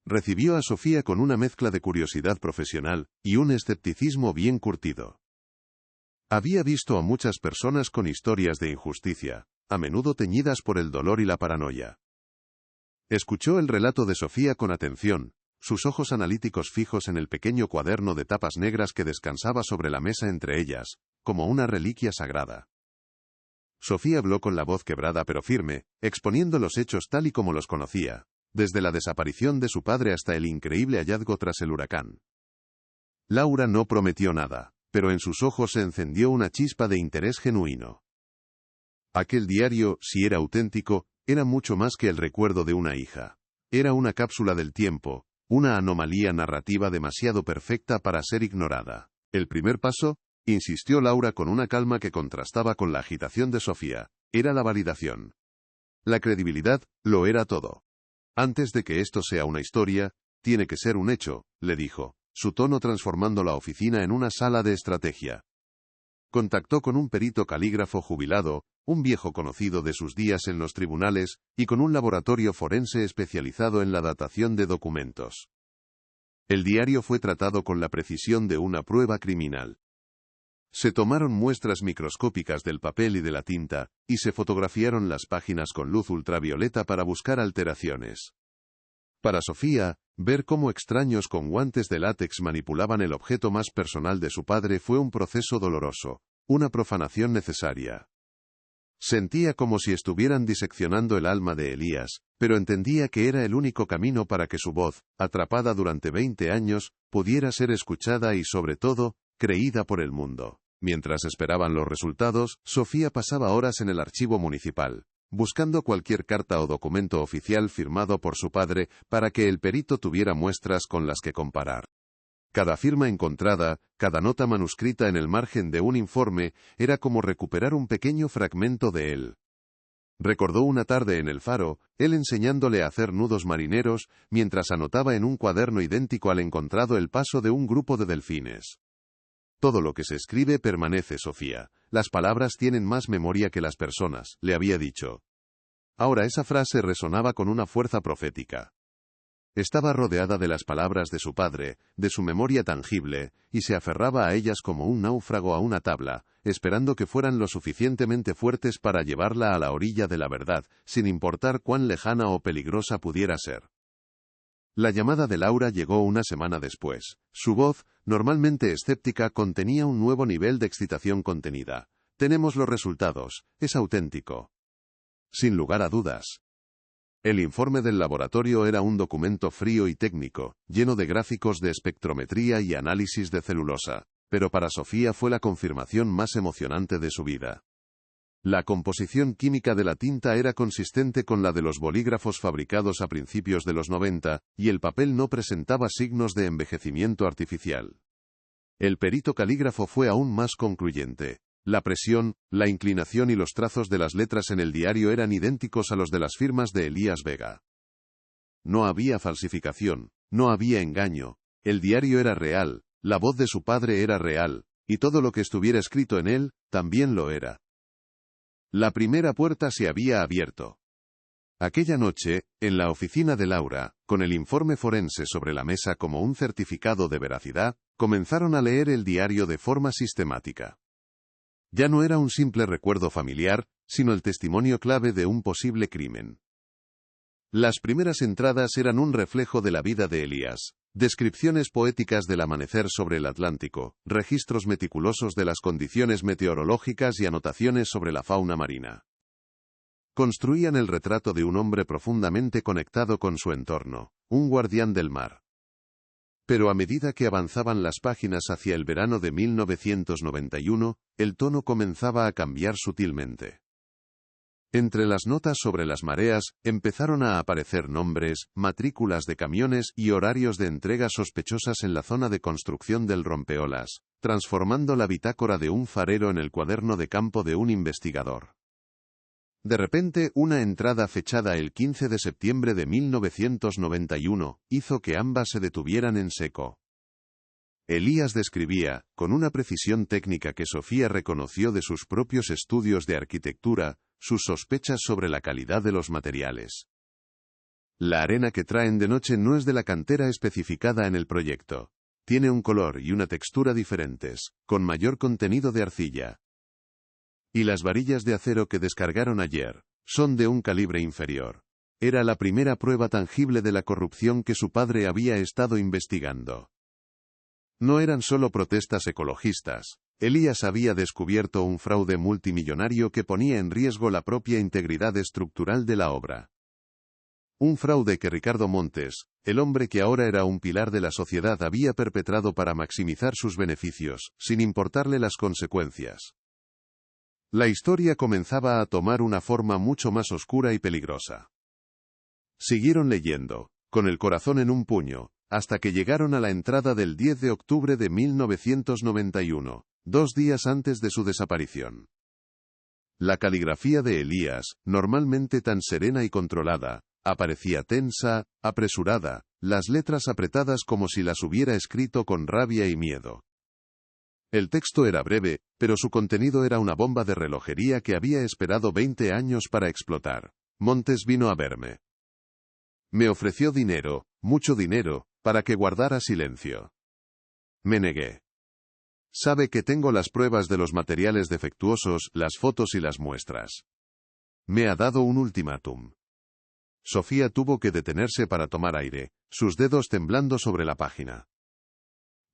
Recibió a Sofía con una mezcla de curiosidad profesional y un escepticismo bien curtido. Había visto a muchas personas con historias de injusticia, a menudo teñidas por el dolor y la paranoia. Escuchó el relato de Sofía con atención, sus ojos analíticos fijos en el pequeño cuaderno de tapas negras que descansaba sobre la mesa entre ellas, como una reliquia sagrada. Sofía habló con la voz quebrada pero firme, exponiendo los hechos tal y como los conocía, desde la desaparición de su padre hasta el increíble hallazgo tras el huracán. Laura no prometió nada, pero en sus ojos se encendió una chispa de interés genuino. Aquel diario, si era auténtico, era mucho más que el recuerdo de una hija. Era una cápsula del tiempo, una anomalía narrativa demasiado perfecta para ser ignorada. El primer paso, insistió Laura con una calma que contrastaba con la agitación de Sofía, era la validación. La credibilidad, lo era todo. Antes de que esto sea una historia, tiene que ser un hecho, le dijo, su tono transformando la oficina en una sala de estrategia. Contactó con un perito calígrafo jubilado, un viejo conocido de sus días en los tribunales, y con un laboratorio forense especializado en la datación de documentos. El diario fue tratado con la precisión de una prueba criminal. Se tomaron muestras microscópicas del papel y de la tinta, y se fotografiaron las páginas con luz ultravioleta para buscar alteraciones. Para Sofía, ver cómo extraños con guantes de látex manipulaban el objeto más personal de su padre fue un proceso doloroso, una profanación necesaria. Sentía como si estuvieran diseccionando el alma de Elías, pero entendía que era el único camino para que su voz, atrapada durante 20 años, pudiera ser escuchada y sobre todo, creída por el mundo. Mientras esperaban los resultados, Sofía pasaba horas en el archivo municipal, buscando cualquier carta o documento oficial firmado por su padre para que el perito tuviera muestras con las que comparar. Cada firma encontrada, cada nota manuscrita en el margen de un informe, era como recuperar un pequeño fragmento de él. Recordó una tarde en el faro, él enseñándole a hacer nudos marineros, mientras anotaba en un cuaderno idéntico al encontrado el paso de un grupo de delfines. Todo lo que se escribe permanece, Sofía. Las palabras tienen más memoria que las personas, le había dicho. Ahora esa frase resonaba con una fuerza profética. Estaba rodeada de las palabras de su padre, de su memoria tangible, y se aferraba a ellas como un náufrago a una tabla, esperando que fueran lo suficientemente fuertes para llevarla a la orilla de la verdad, sin importar cuán lejana o peligrosa pudiera ser. La llamada de Laura llegó una semana después. Su voz, normalmente escéptica, contenía un nuevo nivel de excitación contenida. Tenemos los resultados, es auténtico. Sin lugar a dudas. El informe del laboratorio era un documento frío y técnico, lleno de gráficos de espectrometría y análisis de celulosa, pero para Sofía fue la confirmación más emocionante de su vida. La composición química de la tinta era consistente con la de los bolígrafos fabricados a principios de los 90, y el papel no presentaba signos de envejecimiento artificial. El perito calígrafo fue aún más concluyente. La presión, la inclinación y los trazos de las letras en el diario eran idénticos a los de las firmas de Elías Vega. No había falsificación, no había engaño. El diario era real, la voz de su padre era real, y todo lo que estuviera escrito en él, también lo era. La primera puerta se había abierto. Aquella noche, en la oficina de Laura, con el informe forense sobre la mesa como un certificado de veracidad, comenzaron a leer el diario de forma sistemática. Ya no era un simple recuerdo familiar, sino el testimonio clave de un posible crimen. Las primeras entradas eran un reflejo de la vida de Elías, descripciones poéticas del amanecer sobre el Atlántico, registros meticulosos de las condiciones meteorológicas y anotaciones sobre la fauna marina. Construían el retrato de un hombre profundamente conectado con su entorno, un guardián del mar. Pero a medida que avanzaban las páginas hacia el verano de 1991, el tono comenzaba a cambiar sutilmente. Entre las notas sobre las mareas, empezaron a aparecer nombres, matrículas de camiones y horarios de entrega sospechosas en la zona de construcción del rompeolas, transformando la bitácora de un farero en el cuaderno de campo de un investigador. De repente, una entrada fechada el 15 de septiembre de 1991 hizo que ambas se detuvieran en seco. Elías describía, con una precisión técnica que Sofía reconoció de sus propios estudios de arquitectura, sus sospechas sobre la calidad de los materiales. La arena que traen de noche no es de la cantera especificada en el proyecto. Tiene un color y una textura diferentes, con mayor contenido de arcilla. Y las varillas de acero que descargaron ayer, son de un calibre inferior. Era la primera prueba tangible de la corrupción que su padre había estado investigando. No eran solo protestas ecologistas. Elías había descubierto un fraude multimillonario que ponía en riesgo la propia integridad estructural de la obra. Un fraude que Ricardo Montes, el hombre que ahora era un pilar de la sociedad, había perpetrado para maximizar sus beneficios, sin importarle las consecuencias. La historia comenzaba a tomar una forma mucho más oscura y peligrosa. Siguieron leyendo, con el corazón en un puño, hasta que llegaron a la entrada del 10 de octubre de 1991, 2 días antes de su desaparición. La caligrafía de Elías, normalmente tan serena y controlada, aparecía tensa, apresurada, las letras apretadas como si las hubiera escrito con rabia y miedo. El texto era breve, pero su contenido era una bomba de relojería que había esperado 20 años para explotar. Montes vino a verme. Me ofreció dinero, mucho dinero, para que guardara silencio. Me negué. Sabe que tengo las pruebas de los materiales defectuosos, las fotos y las muestras. Me ha dado un ultimátum. Sofía tuvo que detenerse para tomar aire, sus dedos temblando sobre la página.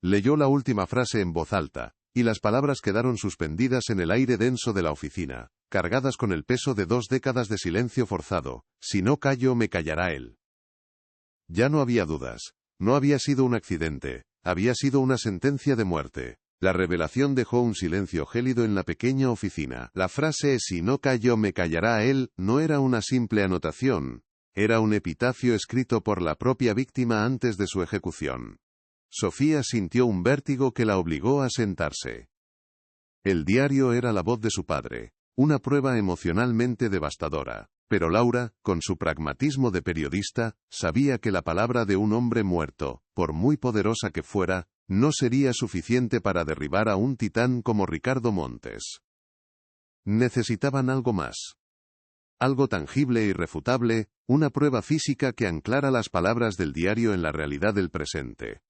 Leyó la última frase en voz alta, y las palabras quedaron suspendidas en el aire denso de la oficina, cargadas con el peso de 2 décadas de silencio forzado. Si no callo, me callará él. Ya no había dudas. No había sido un accidente, había sido una sentencia de muerte. La revelación dejó un silencio gélido en la pequeña oficina. La frase «si no callo, me callará él» no era una simple anotación, era un epitafio escrito por la propia víctima antes de su ejecución. Sofía sintió un vértigo que la obligó a sentarse. El diario era la voz de su padre, una prueba emocionalmente devastadora, pero Laura, con su pragmatismo de periodista, sabía que la palabra de un hombre muerto, por muy poderosa que fuera, no sería suficiente para derribar a un titán como Ricardo Montes. Necesitaban algo más. Algo tangible e irrefutable, una prueba física que anclara las palabras del diario en la realidad del presente.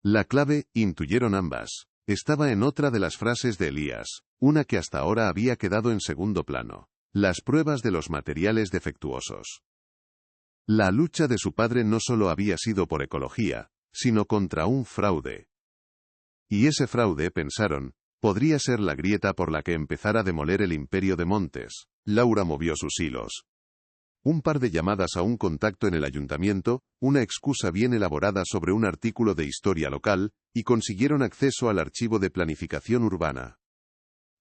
La clave, intuyeron ambas, estaba en otra de las frases de Elías, una que hasta ahora había quedado en segundo plano: las pruebas de los materiales defectuosos. La lucha de su padre no solo había sido por ecología, sino contra un fraude. Y ese fraude, pensaron, podría ser la grieta por la que empezara a demoler el imperio de Montes. Laura movió sus hilos. Un par de llamadas a un contacto en el ayuntamiento, una excusa bien elaborada sobre un artículo de historia local, y consiguieron acceso al archivo de planificación urbana.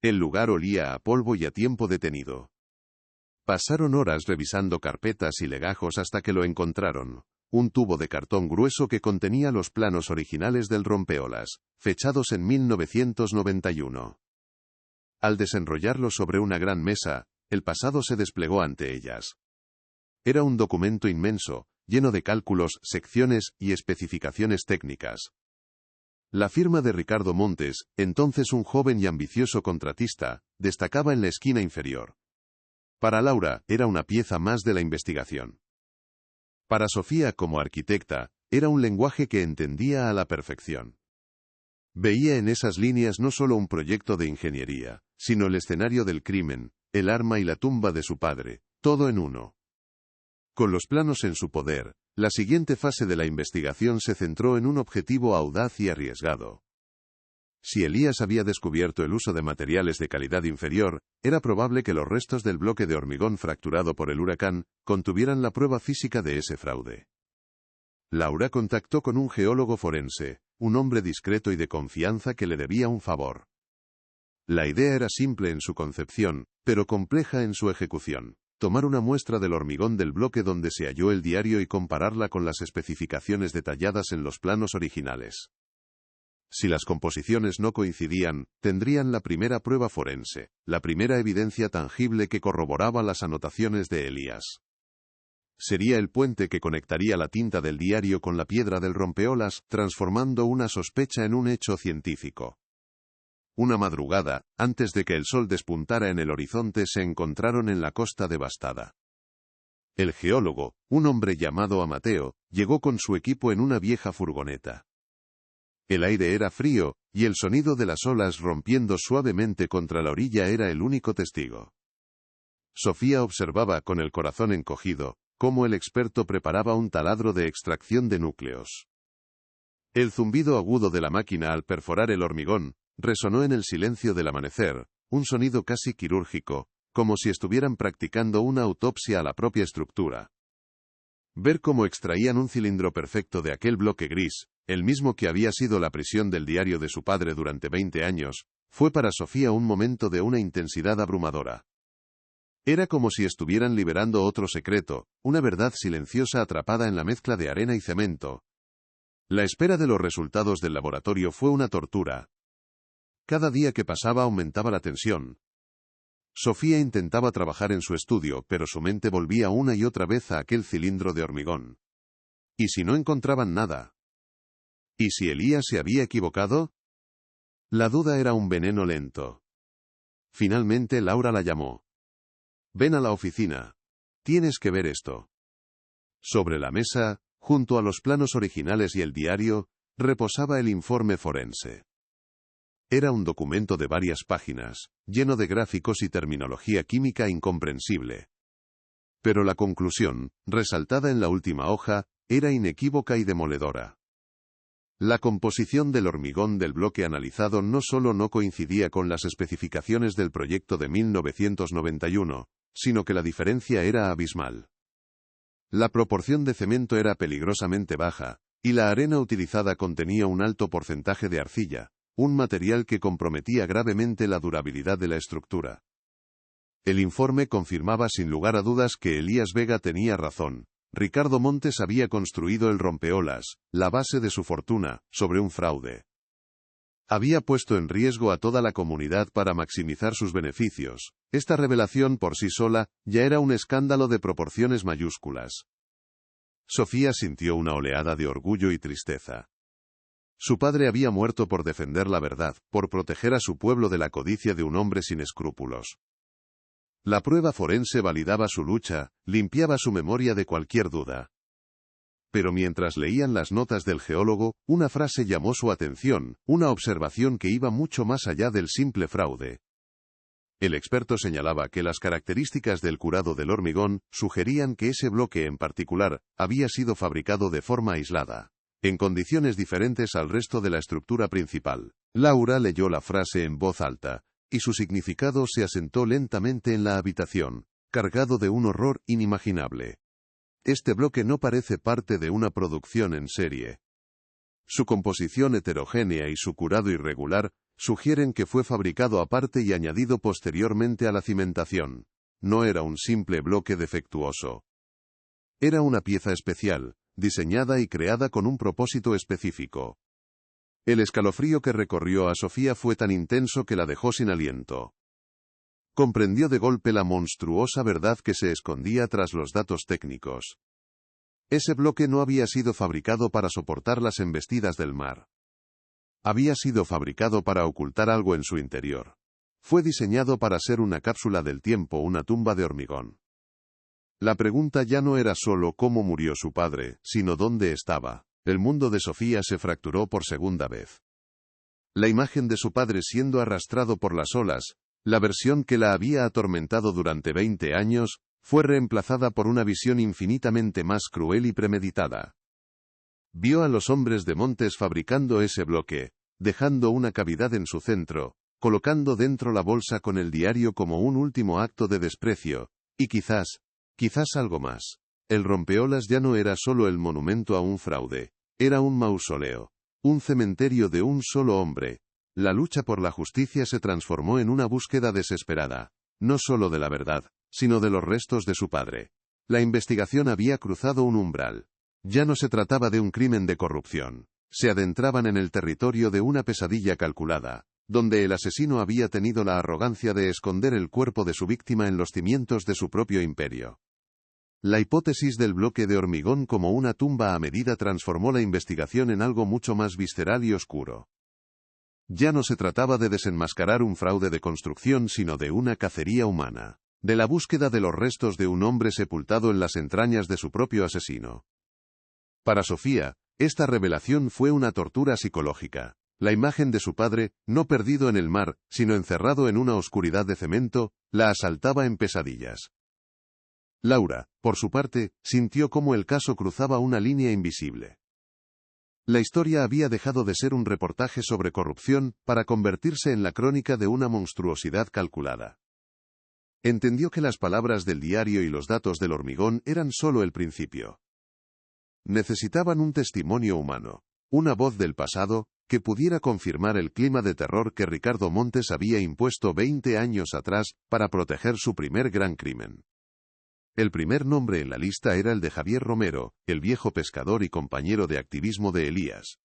El lugar olía a polvo y a tiempo detenido. Pasaron horas revisando carpetas y legajos hasta que lo encontraron: un tubo de cartón grueso que contenía los planos originales del rompeolas, fechados en 1991. Al desenrollarlo sobre una gran mesa, el pasado se desplegó ante ellas. Era un documento inmenso, lleno de cálculos, secciones y especificaciones técnicas. La firma de Ricardo Montes, entonces un joven y ambicioso contratista, destacaba en la esquina inferior. Para Laura, era una pieza más de la investigación. Para Sofía, como arquitecta, era un lenguaje que entendía a la perfección. Veía en esas líneas no solo un proyecto de ingeniería, sino el escenario del crimen, el arma y la tumba de su padre, todo en uno. Con los planos en su poder, la siguiente fase de la investigación se centró en un objetivo audaz y arriesgado. Si Elías había descubierto el uso de materiales de calidad inferior, era probable que los restos del bloque de hormigón fracturado por el huracán contuvieran la prueba física de ese fraude. Laura contactó con un geólogo forense, un hombre discreto y de confianza que le debía un favor. La idea era simple en su concepción, pero compleja en su ejecución: tomar una muestra del hormigón del bloque donde se halló el diario y compararla con las especificaciones detalladas en los planos originales. Si las composiciones no coincidían, tendrían la primera prueba forense, la primera evidencia tangible que corroboraba las anotaciones de Elías. Sería el puente que conectaría la tinta del diario con la piedra del rompeolas, transformando una sospecha en un hecho científico. Una madrugada, antes de que el sol despuntara en el horizonte, se encontraron en la costa devastada. El geólogo, un hombre llamado Amateo, llegó con su equipo en una vieja furgoneta. El aire era frío, y el sonido de las olas rompiendo suavemente contra la orilla era el único testigo. Sofía observaba con el corazón encogido cómo el experto preparaba un taladro de extracción de núcleos. El zumbido agudo de la máquina al perforar el hormigón resonó en el silencio del amanecer, un sonido casi quirúrgico, como si estuvieran practicando una autopsia a la propia estructura. Ver cómo extraían un cilindro perfecto de aquel bloque gris, el mismo que había sido la prisión del diario de su padre durante 20 años, fue para Sofía un momento de una intensidad abrumadora. Era como si estuvieran liberando otro secreto, una verdad silenciosa atrapada en la mezcla de arena y cemento. La espera de los resultados del laboratorio fue una tortura. Cada día que pasaba aumentaba la tensión. Sofía intentaba trabajar en su estudio, pero su mente volvía una y otra vez a aquel cilindro de hormigón. ¿Y si no encontraban nada? ¿Y si Elías se había equivocado? La duda era un veneno lento. Finalmente Laura la llamó. «Ven a la oficina. Tienes que ver esto». Sobre la mesa, junto a los planos originales y el diario, reposaba el informe forense. Era un documento de varias páginas, lleno de gráficos y terminología química incomprensible. Pero la conclusión, resaltada en la última hoja, era inequívoca y demoledora. La composición del hormigón del bloque analizado no solo no coincidía con las especificaciones del proyecto de 1991, sino que la diferencia era abismal. La proporción de cemento era peligrosamente baja, y la arena utilizada contenía un alto porcentaje de arcilla, un material que comprometía gravemente la durabilidad de la estructura. El informe confirmaba sin lugar a dudas que Elías Vega tenía razón. Ricardo Montes había construido el rompeolas, la base de su fortuna, sobre un fraude. Había puesto en riesgo a toda la comunidad para maximizar sus beneficios. Esta revelación por sí sola ya era un escándalo de proporciones mayúsculas. Sofía sintió una oleada de orgullo y tristeza. Su padre había muerto por defender la verdad, por proteger a su pueblo de la codicia de un hombre sin escrúpulos. La prueba forense validaba su lucha, limpiaba su memoria de cualquier duda. Pero mientras leían las notas del geólogo, una frase llamó su atención, una observación que iba mucho más allá del simple fraude. El experto señalaba que las características del curado del hormigón sugerían que ese bloque en particular había sido fabricado de forma aislada, en condiciones diferentes al resto de la estructura principal. Laura leyó la frase en voz alta, y su significado se asentó lentamente en la habitación, cargado de un horror inimaginable. Este bloque no parece parte de una producción en serie. Su composición heterogénea y su curado irregular sugieren que fue fabricado aparte y añadido posteriormente a la cimentación. No era un simple bloque defectuoso. Era una pieza especial, diseñada y creada con un propósito específico. El escalofrío que recorrió a Sofía fue tan intenso que la dejó sin aliento. Comprendió de golpe la monstruosa verdad que se escondía tras los datos técnicos. Ese bloque no había sido fabricado para soportar las embestidas del mar. Había sido fabricado para ocultar algo en su interior. Fue diseñado para ser una cápsula del tiempo, una tumba de hormigón. La pregunta ya no era solo cómo murió su padre, sino dónde estaba. El mundo de Sofía se fracturó por segunda vez. La imagen de su padre siendo arrastrado por las olas, la versión que la había atormentado durante 20 años, fue reemplazada por una visión infinitamente más cruel y premeditada. Vio a los hombres de Montes fabricando ese bloque, dejando una cavidad en su centro, colocando dentro la bolsa con el diario como un último acto de desprecio, y quizás algo más. El rompeolas ya no era solo el monumento a un fraude, era un mausoleo, un cementerio de un solo hombre. La lucha por la justicia se transformó en una búsqueda desesperada, no solo de la verdad, sino de los restos de su padre. La investigación había cruzado un umbral. Ya no se trataba de un crimen de corrupción. Se adentraban en el territorio de una pesadilla calculada, donde el asesino había tenido la arrogancia de esconder el cuerpo de su víctima en los cimientos de su propio imperio. La hipótesis del bloque de hormigón como una tumba a medida transformó la investigación en algo mucho más visceral y oscuro. Ya no se trataba de desenmascarar un fraude de construcción, sino de una cacería humana, de la búsqueda de los restos de un hombre sepultado en las entrañas de su propio asesino. Para Sofía, esta revelación fue una tortura psicológica. La imagen de su padre, no perdido en el mar, sino encerrado en una oscuridad de cemento, la asaltaba en pesadillas. Laura, por su parte, sintió cómo el caso cruzaba una línea invisible. La historia había dejado de ser un reportaje sobre corrupción para convertirse en la crónica de una monstruosidad calculada. Entendió que las palabras del diario y los datos del hormigón eran solo el principio. Necesitaban un testimonio humano, una voz del pasado, que pudiera confirmar el clima de terror que Ricardo Montes había impuesto 20 años atrás para proteger su primer gran crimen. El primer nombre en la lista era el de Javier Romero, el viejo pescador y compañero de activismo de Elías.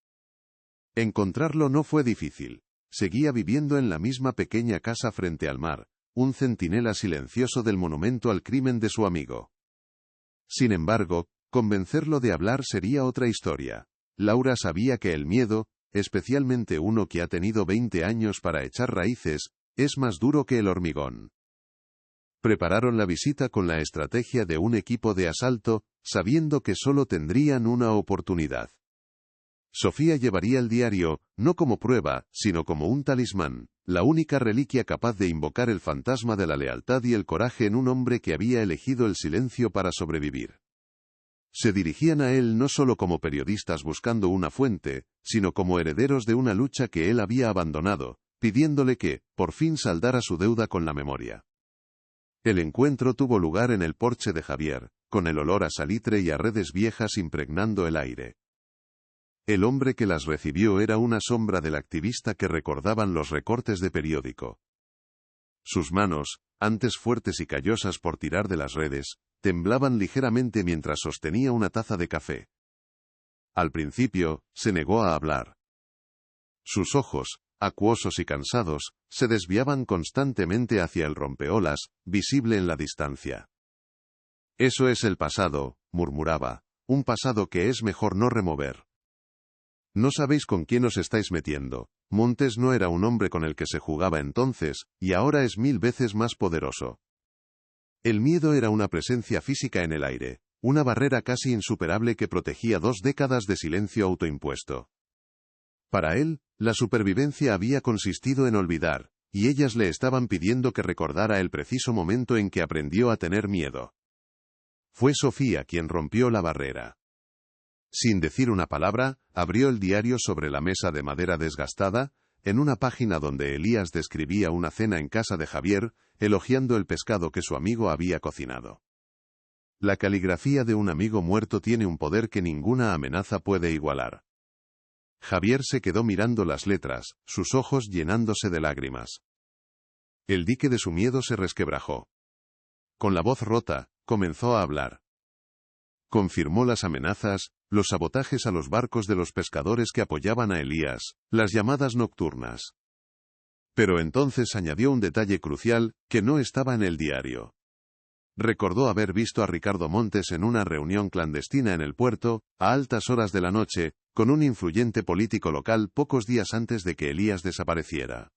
Encontrarlo no fue difícil. Seguía viviendo en la misma pequeña casa frente al mar, un centinela silencioso del monumento al crimen de su amigo. Sin embargo, convencerlo de hablar sería otra historia. Laura sabía que el miedo, especialmente uno que ha tenido 20 años para echar raíces, es más duro que el hormigón. Prepararon la visita con la estrategia de un equipo de asalto, sabiendo que solo tendrían una oportunidad. Sofía llevaría el diario, no como prueba, sino como un talismán, la única reliquia capaz de invocar el fantasma de la lealtad y el coraje en un hombre que había elegido el silencio para sobrevivir. Se dirigían a él no solo como periodistas buscando una fuente, sino como herederos de una lucha que él había abandonado, pidiéndole que, por fin, saldara su deuda con la memoria. El encuentro tuvo lugar en el porche de Javier, con el olor a salitre y a redes viejas impregnando el aire. El hombre que las recibió era una sombra del activista que recordaban los recortes de periódico. Sus manos, antes fuertes y callosas por tirar de las redes, temblaban ligeramente mientras sostenía una taza de café. Al principio, se negó a hablar. Sus ojos, acuosos y cansados, se desviaban constantemente hacia el rompeolas, visible en la distancia. Eso es el pasado, murmuraba, un pasado que es mejor no remover. No sabéis con quién os estáis metiendo. Montes no era un hombre con el que se jugaba entonces, y ahora es 1000 veces más poderoso. El miedo era una presencia física en el aire, una barrera casi insuperable que protegía 2 décadas de silencio autoimpuesto. Para él, la supervivencia había consistido en olvidar, y ellas le estaban pidiendo que recordara el preciso momento en que aprendió a tener miedo. Fue Sofía quien rompió la barrera. Sin decir una palabra, abrió el diario sobre la mesa de madera desgastada, en una página donde Elías describía una cena en casa de Javier, elogiando el pescado que su amigo había cocinado. La caligrafía de un amigo muerto tiene un poder que ninguna amenaza puede igualar. Javier se quedó mirando las letras, sus ojos llenándose de lágrimas. El dique de su miedo se resquebrajó. Con la voz rota, comenzó a hablar. Confirmó las amenazas, los sabotajes a los barcos de los pescadores que apoyaban a Elías, las llamadas nocturnas. Pero entonces añadió un detalle crucial, que no estaba en el diario. Recordó haber visto a Ricardo Montes en una reunión clandestina en el puerto, a altas horas de la noche, con un influyente político local pocos días antes de que Elías desapareciera.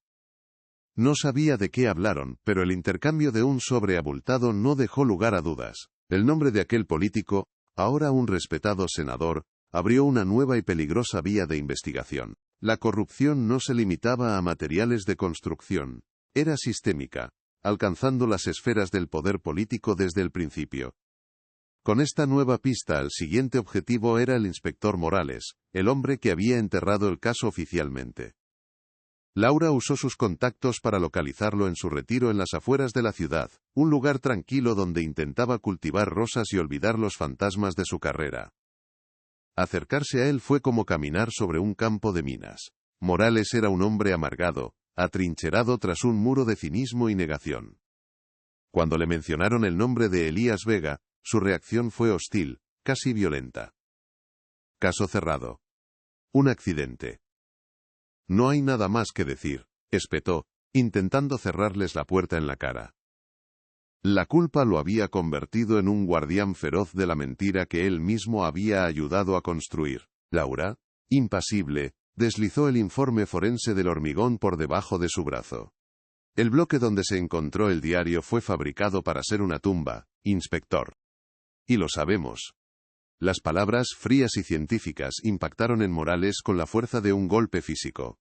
No sabía de qué hablaron, pero el intercambio de un sobre abultado no dejó lugar a dudas. El nombre de aquel político, ahora un respetado senador, abrió una nueva y peligrosa vía de investigación. La corrupción no se limitaba a materiales de construcción, era sistémica, alcanzando las esferas del poder político desde el principio. Con esta nueva pista el siguiente objetivo era el inspector Morales, el hombre que había enterrado el caso oficialmente. Laura usó sus contactos para localizarlo en su retiro en las afueras de la ciudad, un lugar tranquilo donde intentaba cultivar rosas y olvidar los fantasmas de su carrera. Acercarse a él fue como caminar sobre un campo de minas. Morales era un hombre amargado, atrincherado tras un muro de cinismo y negación. Cuando le mencionaron el nombre de Elías Vega, su reacción fue hostil, casi violenta. Caso cerrado. Un accidente. No hay nada más que decir, espetó, intentando cerrarles la puerta en la cara. La culpa lo había convertido en un guardián feroz de la mentira que él mismo había ayudado a construir. Laura, impasible, deslizó el informe forense del hormigón por debajo de su brazo. El bloque donde se encontró el diario fue fabricado para ser una tumba, inspector. Y lo sabemos. Las palabras frías y científicas impactaron en Morales con la fuerza de un golpe físico.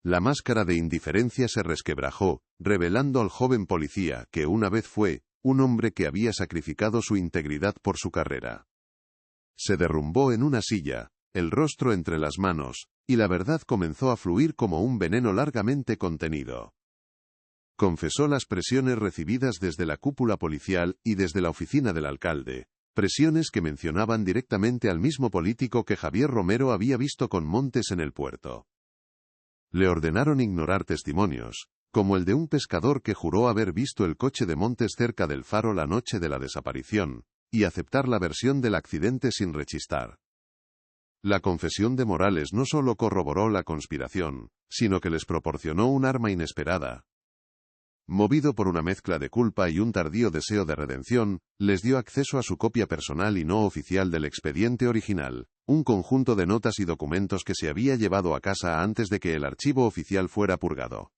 La máscara de indiferencia se resquebrajó, revelando al joven policía que una vez fue un hombre que había sacrificado su integridad por su carrera. Se derrumbó en una silla, el rostro entre las manos, y la verdad comenzó a fluir como un veneno largamente contenido. Confesó las presiones recibidas desde la cúpula policial y desde la oficina del alcalde. Presiones que mencionaban directamente al mismo político que Javier Romero había visto con Montes en el puerto. Le ordenaron ignorar testimonios, como el de un pescador que juró haber visto el coche de Montes cerca del faro la noche de la desaparición, y aceptar la versión del accidente sin rechistar. La confesión de Morales no solo corroboró la conspiración, sino que les proporcionó un arma inesperada. Movido por una mezcla de culpa y un tardío deseo de redención, les dio acceso a su copia personal y no oficial del expediente original, un conjunto de notas y documentos que se había llevado a casa antes de que el archivo oficial fuera purgado.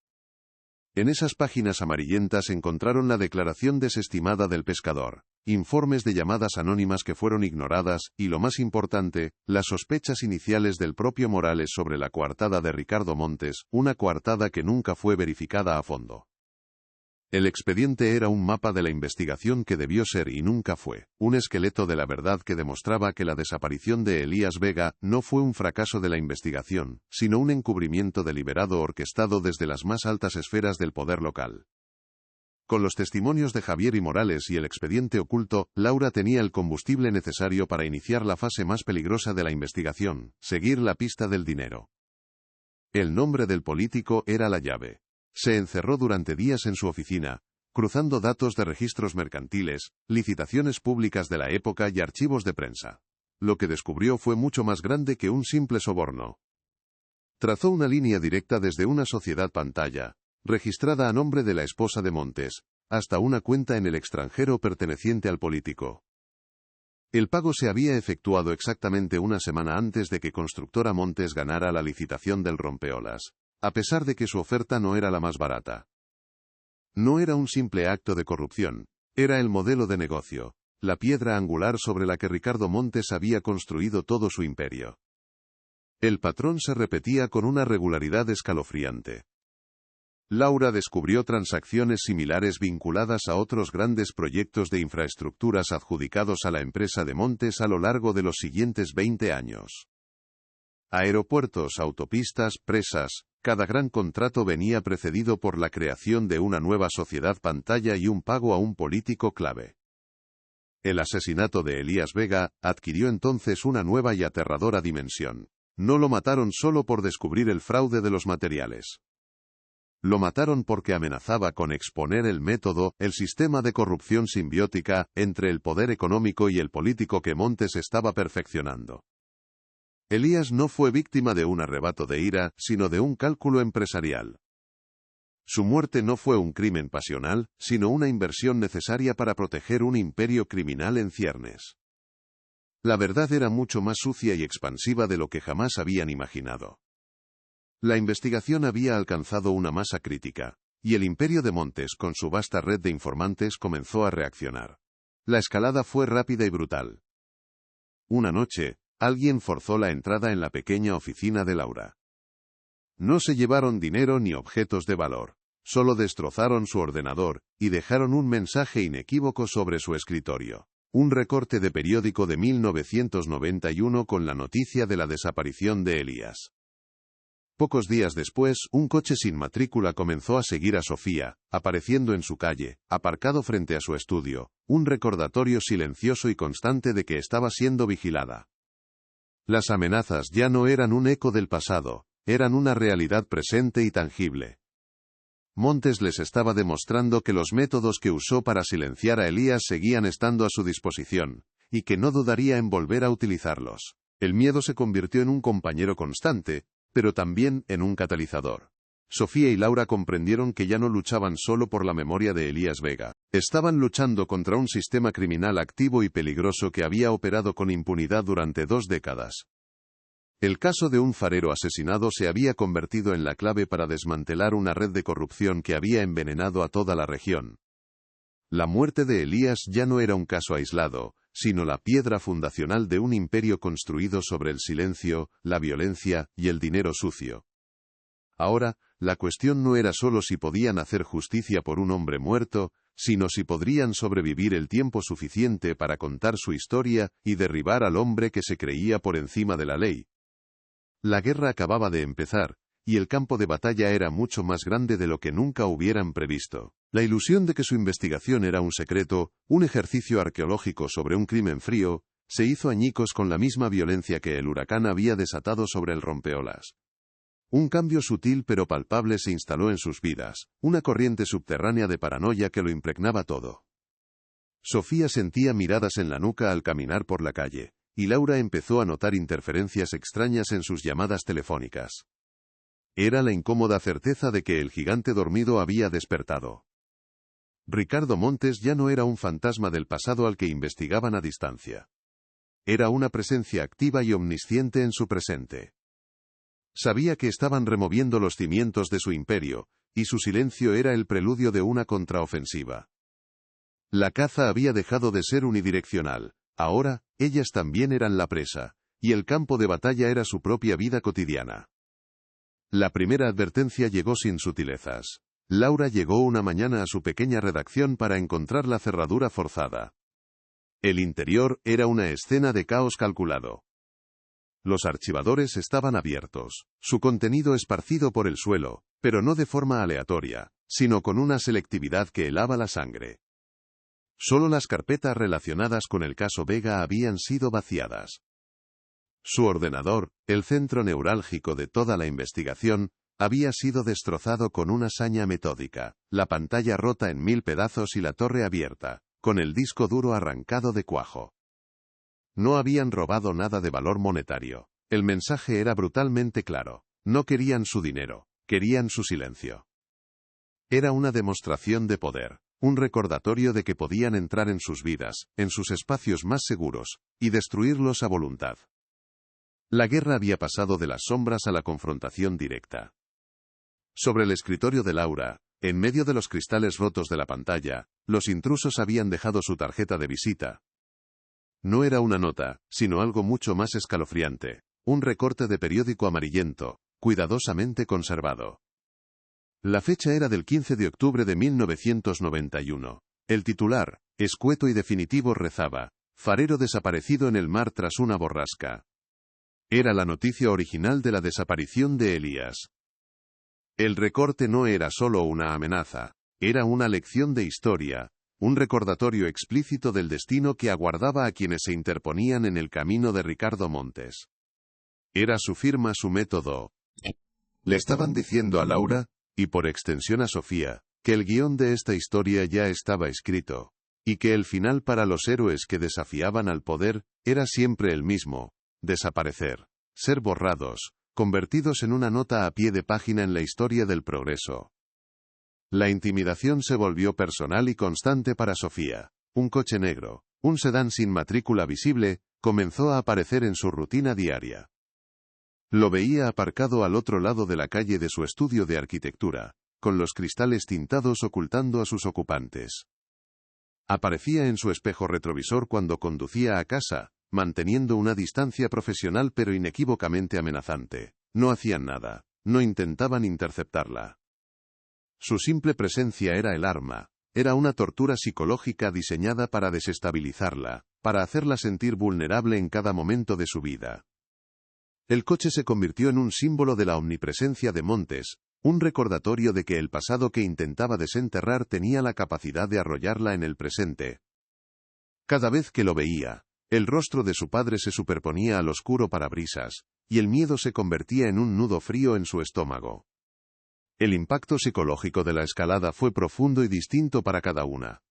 En esas páginas amarillentas encontraron la declaración desestimada del pescador, informes de llamadas anónimas que fueron ignoradas y, lo más importante, las sospechas iniciales del propio Morales sobre la coartada de Ricardo Montes, una coartada que nunca fue verificada a fondo. El expediente era un mapa de la investigación que debió ser y nunca fue, un esqueleto de la verdad que demostraba que la desaparición de Elías Vega no fue un fracaso de la investigación, sino un encubrimiento deliberado orquestado desde las más altas esferas del poder local. Con los testimonios de Javier y Morales y el expediente oculto, Laura tenía el combustible necesario para iniciar la fase más peligrosa de la investigación, seguir la pista del dinero. El nombre del político era la llave. Se encerró durante días en su oficina, cruzando datos de registros mercantiles, licitaciones públicas de la época y archivos de prensa. Lo que descubrió fue mucho más grande que un simple soborno. Trazó una línea directa desde una sociedad pantalla, registrada a nombre de la esposa de Montes, hasta una cuenta en el extranjero perteneciente al político. El pago se había efectuado exactamente una semana antes de que Constructora Montes ganara la licitación del rompeolas, a pesar de que su oferta no era la más barata. No era un simple acto de corrupción, era el modelo de negocio, la piedra angular sobre la que Ricardo Montes había construido todo su imperio. El patrón se repetía con una regularidad escalofriante. Laura descubrió transacciones similares vinculadas a otros grandes proyectos de infraestructuras adjudicados a la empresa de Montes a lo largo de los siguientes 20 años. Aeropuertos, autopistas, presas, cada gran contrato venía precedido por la creación de una nueva sociedad pantalla y un pago a un político clave. El asesinato de Elías Vega adquirió entonces una nueva y aterradora dimensión. No lo mataron solo por descubrir el fraude de los materiales. Lo mataron porque amenazaba con exponer el método, el sistema de corrupción simbiótica, entre el poder económico y el político que Montes estaba perfeccionando. Elías no fue víctima de un arrebato de ira, sino de un cálculo empresarial. Su muerte no fue un crimen pasional, sino una inversión necesaria para proteger un imperio criminal en ciernes. La verdad era mucho más sucia y expansiva de lo que jamás habían imaginado. La investigación había alcanzado una masa crítica, y el imperio de Montes con su vasta red de informantes comenzó a reaccionar. La escalada fue rápida y brutal. Una noche, alguien forzó la entrada en la pequeña oficina de Laura. No se llevaron dinero ni objetos de valor, solo destrozaron su ordenador, y dejaron un mensaje inequívoco sobre su escritorio. Un recorte de periódico de 1991 con la noticia de la desaparición de Elías. Pocos días después, un coche sin matrícula comenzó a seguir a Sofía, apareciendo en su calle, aparcado frente a su estudio, un recordatorio silencioso y constante de que estaba siendo vigilada. Las amenazas ya no eran un eco del pasado, eran una realidad presente y tangible. Montes les estaba demostrando que los métodos que usó para silenciar a Elías seguían estando a su disposición, y que no dudaría en volver a utilizarlos. El miedo se convirtió en un compañero constante, pero también en un catalizador. Sofía y Laura comprendieron que ya no luchaban solo por la memoria de Elías Vega. Estaban luchando contra un sistema criminal activo y peligroso que había operado con impunidad durante 2 décadas. El caso de un farero asesinado se había convertido en la clave para desmantelar una red de corrupción que había envenenado a toda la región. La muerte de Elías ya no era un caso aislado, sino la piedra fundacional de un imperio construido sobre el silencio, la violencia y el dinero sucio. Ahora, la cuestión no era solo si podían hacer justicia por un hombre muerto, sino si podrían sobrevivir el tiempo suficiente para contar su historia y derribar al hombre que se creía por encima de la ley. La guerra acababa de empezar, y el campo de batalla era mucho más grande de lo que nunca hubieran previsto. La ilusión de que su investigación era un secreto, un ejercicio arqueológico sobre un crimen frío, se hizo añicos con la misma violencia que el huracán había desatado sobre el rompeolas. Un cambio sutil pero palpable se instaló en sus vidas, una corriente subterránea de paranoia que lo impregnaba todo. Sofía sentía miradas en la nuca al caminar por la calle, y Laura empezó a notar interferencias extrañas en sus llamadas telefónicas. Era la incómoda certeza de que el gigante dormido había despertado. Ricardo Montes ya no era un fantasma del pasado al que investigaban a distancia. Era una presencia activa y omnisciente en su presente. Sabía que estaban removiendo los cimientos de su imperio, y su silencio era el preludio de una contraofensiva. La caza había dejado de ser unidireccional. Ahora, ellas también eran la presa, y el campo de batalla era su propia vida cotidiana. La primera advertencia llegó sin sutilezas. Laura llegó una mañana a su pequeña redacción para encontrar la cerradura forzada. El interior era una escena de caos calculado. Los archivadores estaban abiertos, su contenido esparcido por el suelo, pero no de forma aleatoria, sino con una selectividad que helaba la sangre. Solo las carpetas relacionadas con el caso Vega habían sido vaciadas. Su ordenador, el centro neurálgico de toda la investigación, había sido destrozado con una saña metódica, la pantalla rota en 1000 pedazos y la torre abierta, con el disco duro arrancado de cuajo. No habían robado nada de valor monetario. El mensaje era brutalmente claro. No querían su dinero, querían su silencio. Era una demostración de poder, un recordatorio de que podían entrar en sus vidas, en sus espacios más seguros, y destruirlos a voluntad. La guerra había pasado de las sombras a la confrontación directa. Sobre el escritorio de Laura, en medio de los cristales rotos de la pantalla, los intrusos habían dejado su tarjeta de visita. No era una nota, sino algo mucho más escalofriante, un recorte de periódico amarillento, cuidadosamente conservado. La fecha era del 15 de octubre de 1991. El titular, escueto y definitivo, rezaba: farero desaparecido en el mar tras una borrasca. Era la noticia original de la desaparición de Elías. El recorte no era solo una amenaza, era una lección de historia, un recordatorio explícito del destino que aguardaba a quienes se interponían en el camino de Ricardo Montes. Era su firma, su método. Le estaban diciendo a Laura, y por extensión a Sofía, que el guión de esta historia ya estaba escrito, y que el final para los héroes que desafiaban al poder era siempre el mismo: desaparecer, ser borrados, convertidos en una nota a pie de página en la historia del progreso. La intimidación se volvió personal y constante para Sofía. Un coche negro, un sedán sin matrícula visible, comenzó a aparecer en su rutina diaria. Lo veía aparcado al otro lado de la calle de su estudio de arquitectura, con los cristales tintados ocultando a sus ocupantes. Aparecía en su espejo retrovisor cuando conducía a casa, manteniendo una distancia profesional pero inequívocamente amenazante. No hacían nada, no intentaban interceptarla. Su simple presencia era el arma, era una tortura psicológica diseñada para desestabilizarla, para hacerla sentir vulnerable en cada momento de su vida. El coche se convirtió en un símbolo de la omnipresencia de Montes, un recordatorio de que el pasado que intentaba desenterrar tenía la capacidad de arrollarla en el presente. Cada vez que lo veía, el rostro de su padre se superponía al oscuro parabrisas, y el miedo se convertía en un nudo frío en su estómago. El impacto psicológico de la escalada fue profundo y distinto para cada una.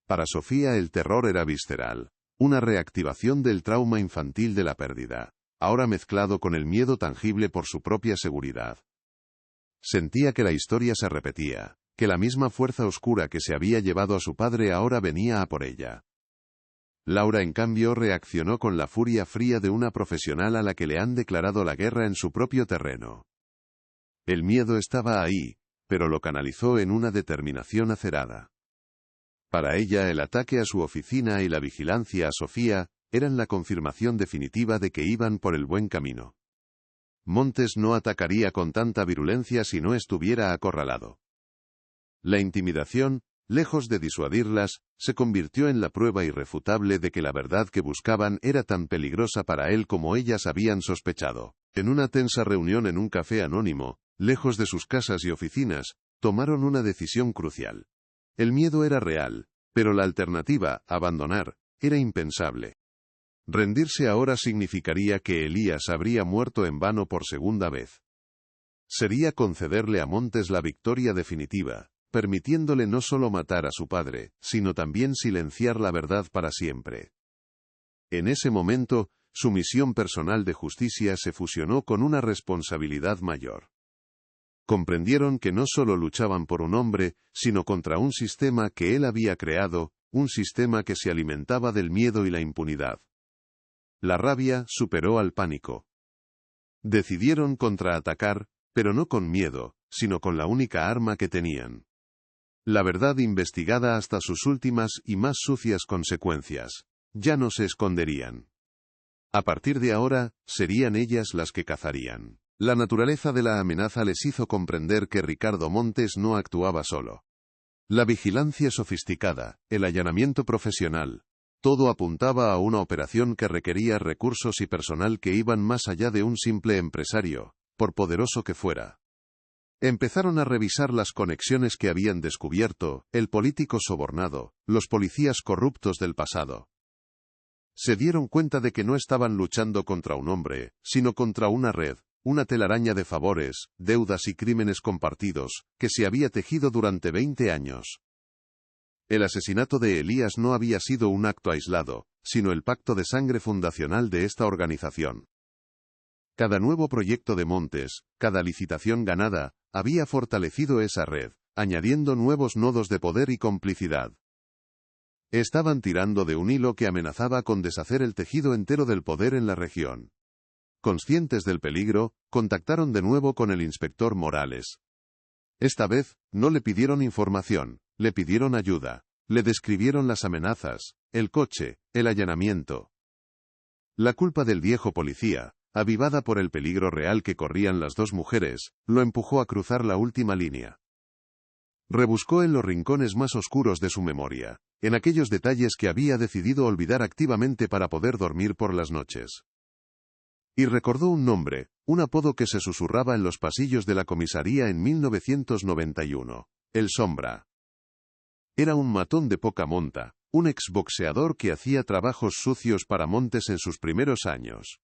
Para Sofía el terror era visceral, una reactivación del trauma infantil de la pérdida, ahora mezclado con el miedo tangible por su propia seguridad. Sentía que la historia se repetía, que la misma fuerza oscura que se había llevado a su padre ahora venía a por ella. Laura, en cambio, reaccionó con la furia fría de una profesional a la que le han declarado la guerra en su propio terreno. El miedo estaba ahí, pero lo canalizó en una determinación acerada. Para ella, el ataque a su oficina y la vigilancia a Sofía eran la confirmación definitiva de que iban por el buen camino. Montes no atacaría con tanta virulencia si no estuviera acorralado. La intimidación, lejos de disuadirlas, se convirtió en la prueba irrefutable de que la verdad que buscaban era tan peligrosa para él como ellas habían sospechado. En una tensa reunión en un café anónimo, lejos de sus casas y oficinas, tomaron una decisión crucial. El miedo era real, pero la alternativa, abandonar, era impensable. Rendirse ahora significaría que Elías habría muerto en vano por segunda vez. Sería concederle a Montes la victoria definitiva, permitiéndole no solo matar a su padre, sino también silenciar la verdad para siempre. En ese momento, su misión personal de justicia se fusionó con una responsabilidad mayor. Comprendieron que no solo luchaban por un hombre, sino contra un sistema que él había creado, un sistema que se alimentaba del miedo y la impunidad. La rabia superó al pánico. Decidieron contraatacar, pero no con miedo, sino con la única arma que tenían. La verdad investigada hasta sus últimas y más sucias consecuencias. Ya no se esconderían. A partir de ahora, serían ellas las que cazarían. La naturaleza de la amenaza les hizo comprender que Ricardo Montes no actuaba solo. La vigilancia sofisticada, el allanamiento profesional, todo apuntaba a una operación que requería recursos y personal que iban más allá de un simple empresario, por poderoso que fuera. Empezaron a revisar las conexiones que habían descubierto, el político sobornado, los policías corruptos del pasado. Se dieron cuenta de que no estaban luchando contra un hombre, sino contra una red, una telaraña de favores, deudas y crímenes compartidos, que se había tejido durante 20 años. El asesinato de Elías no había sido un acto aislado, sino el pacto de sangre fundacional de esta organización. Cada nuevo proyecto de Montes, cada licitación ganada, había fortalecido esa red, añadiendo nuevos nodos de poder y complicidad. Estaban tirando de un hilo que amenazaba con deshacer el tejido entero del poder en la región. Conscientes del peligro, contactaron de nuevo con el inspector Morales. Esta vez, no le pidieron información, le pidieron ayuda. Le describieron las amenazas, el coche, el allanamiento. La culpa del viejo policía, avivada por el peligro real que corrían las dos mujeres, lo empujó a cruzar la última línea. Rebuscó en los rincones más oscuros de su memoria, en aquellos detalles que había decidido olvidar activamente para poder dormir por las noches. Y recordó un nombre, un apodo que se susurraba en los pasillos de la comisaría en 1991, el Sombra. Era un matón de poca monta, un exboxeador que hacía trabajos sucios para Montes en sus primeros años.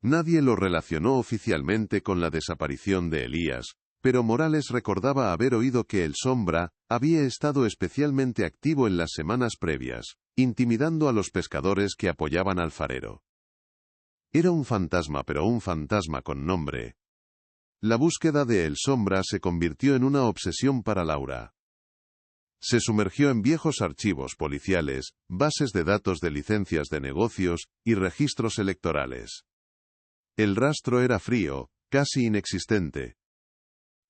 Nadie lo relacionó oficialmente con la desaparición de Elías, pero Morales recordaba haber oído que el Sombra había estado especialmente activo en las semanas previas, intimidando a los pescadores que apoyaban al farero. Era un fantasma, pero un fantasma con nombre. La búsqueda de El Sombra se convirtió en una obsesión para Laura. Se sumergió en viejos archivos policiales, bases de datos de licencias de negocios y registros electorales. El rastro era frío, casi inexistente.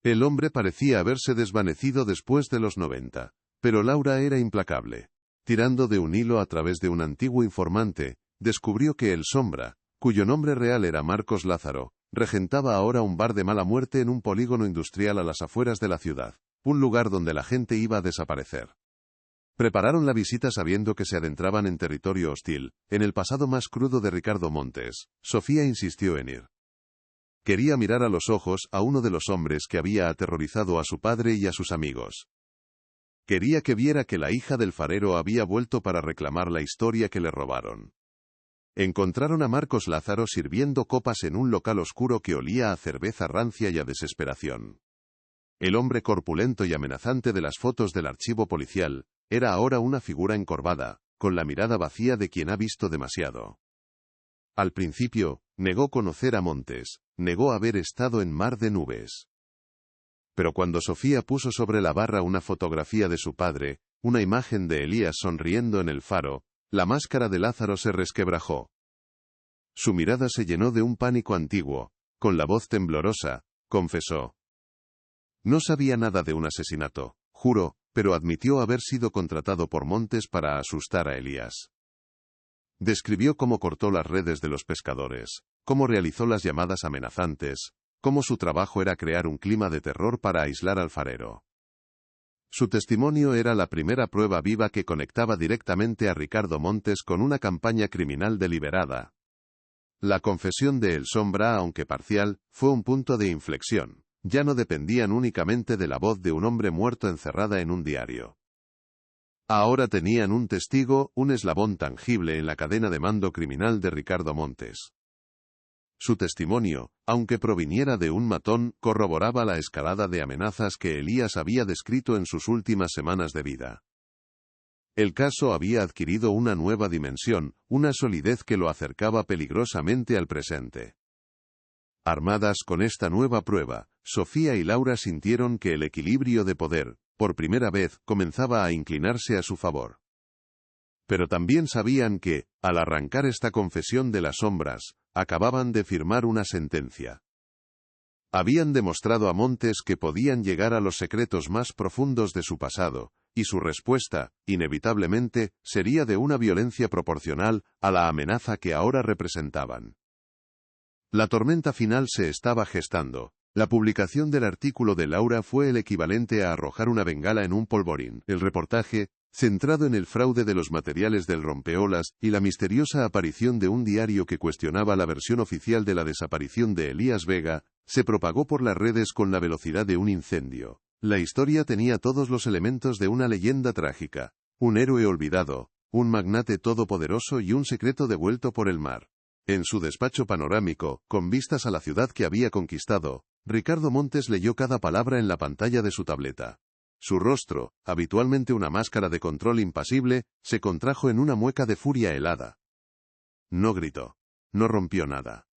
El hombre parecía haberse desvanecido después de los 90, pero Laura era implacable. Tirando de un hilo a través de un antiguo informante, descubrió que El Sombra, cuyo nombre real era Marcos Lázaro, regentaba ahora un bar de mala muerte en un polígono industrial a las afueras de la ciudad, un lugar donde la gente iba a desaparecer. Prepararon la visita sabiendo que se adentraban en territorio hostil, en el pasado más crudo de Ricardo Montes. Sofía insistió en ir. Quería mirar a los ojos a uno de los hombres que había aterrorizado a su padre y a sus amigos. Quería que viera que la hija del farero había vuelto para reclamar la historia que le robaron. Encontraron a Marcos Lázaro sirviendo copas en un local oscuro que olía a cerveza rancia y a desesperación. El hombre corpulento y amenazante de las fotos del archivo policial, era ahora una figura encorvada, con la mirada vacía de quien ha visto demasiado. Al principio, negó conocer a Montes, negó haber estado en Mar de Nubes. Pero cuando Sofía puso sobre la barra una fotografía de su padre, una imagen de Elías sonriendo en el faro, la máscara de Lázaro se resquebrajó. Su mirada se llenó de un pánico antiguo, con la voz temblorosa, confesó. No sabía nada de un asesinato, juro, pero admitió haber sido contratado por Montes para asustar a Elías. Describió cómo cortó las redes de los pescadores, cómo realizó las llamadas amenazantes, cómo su trabajo era crear un clima de terror para aislar al farero. Su testimonio era la primera prueba viva que conectaba directamente a Ricardo Montes con una campaña criminal deliberada. La confesión de El Sombra, aunque parcial, fue un punto de inflexión. Ya no dependían únicamente de la voz de un hombre muerto encerrada en un diario. Ahora tenían un testigo, un eslabón tangible en la cadena de mando criminal de Ricardo Montes. Su testimonio, aunque proviniera de un matón, corroboraba la escalada de amenazas que Elías había descrito en sus últimas semanas de vida. El caso había adquirido una nueva dimensión, una solidez que lo acercaba peligrosamente al presente. Armadas con esta nueva prueba, Sofía y Laura sintieron que el equilibrio de poder, por primera vez, comenzaba a inclinarse a su favor. Pero también sabían que, al arrancar esta confesión de las sombras, acababan de firmar una sentencia. Habían demostrado a Montes que podían llegar a los secretos más profundos de su pasado, y su respuesta, inevitablemente, sería de una violencia proporcional a la amenaza que ahora representaban. La tormenta final se estaba gestando. La publicación del artículo de Laura fue el equivalente a arrojar una bengala en un polvorín. El reportaje, centrado en el fraude de los materiales del rompeolas y la misteriosa aparición de un diario que cuestionaba la versión oficial de la desaparición de Elías Vega, se propagó por las redes con la velocidad de un incendio. La historia tenía todos los elementos de una leyenda trágica, un héroe olvidado, un magnate todopoderoso y un secreto devuelto por el mar. En su despacho panorámico, con vistas a la ciudad que había conquistado, Ricardo Montes leyó cada palabra en la pantalla de su tableta. Su rostro, habitualmente una máscara de control impasible, se contrajo en una mueca de furia helada. No gritó. No rompió nada.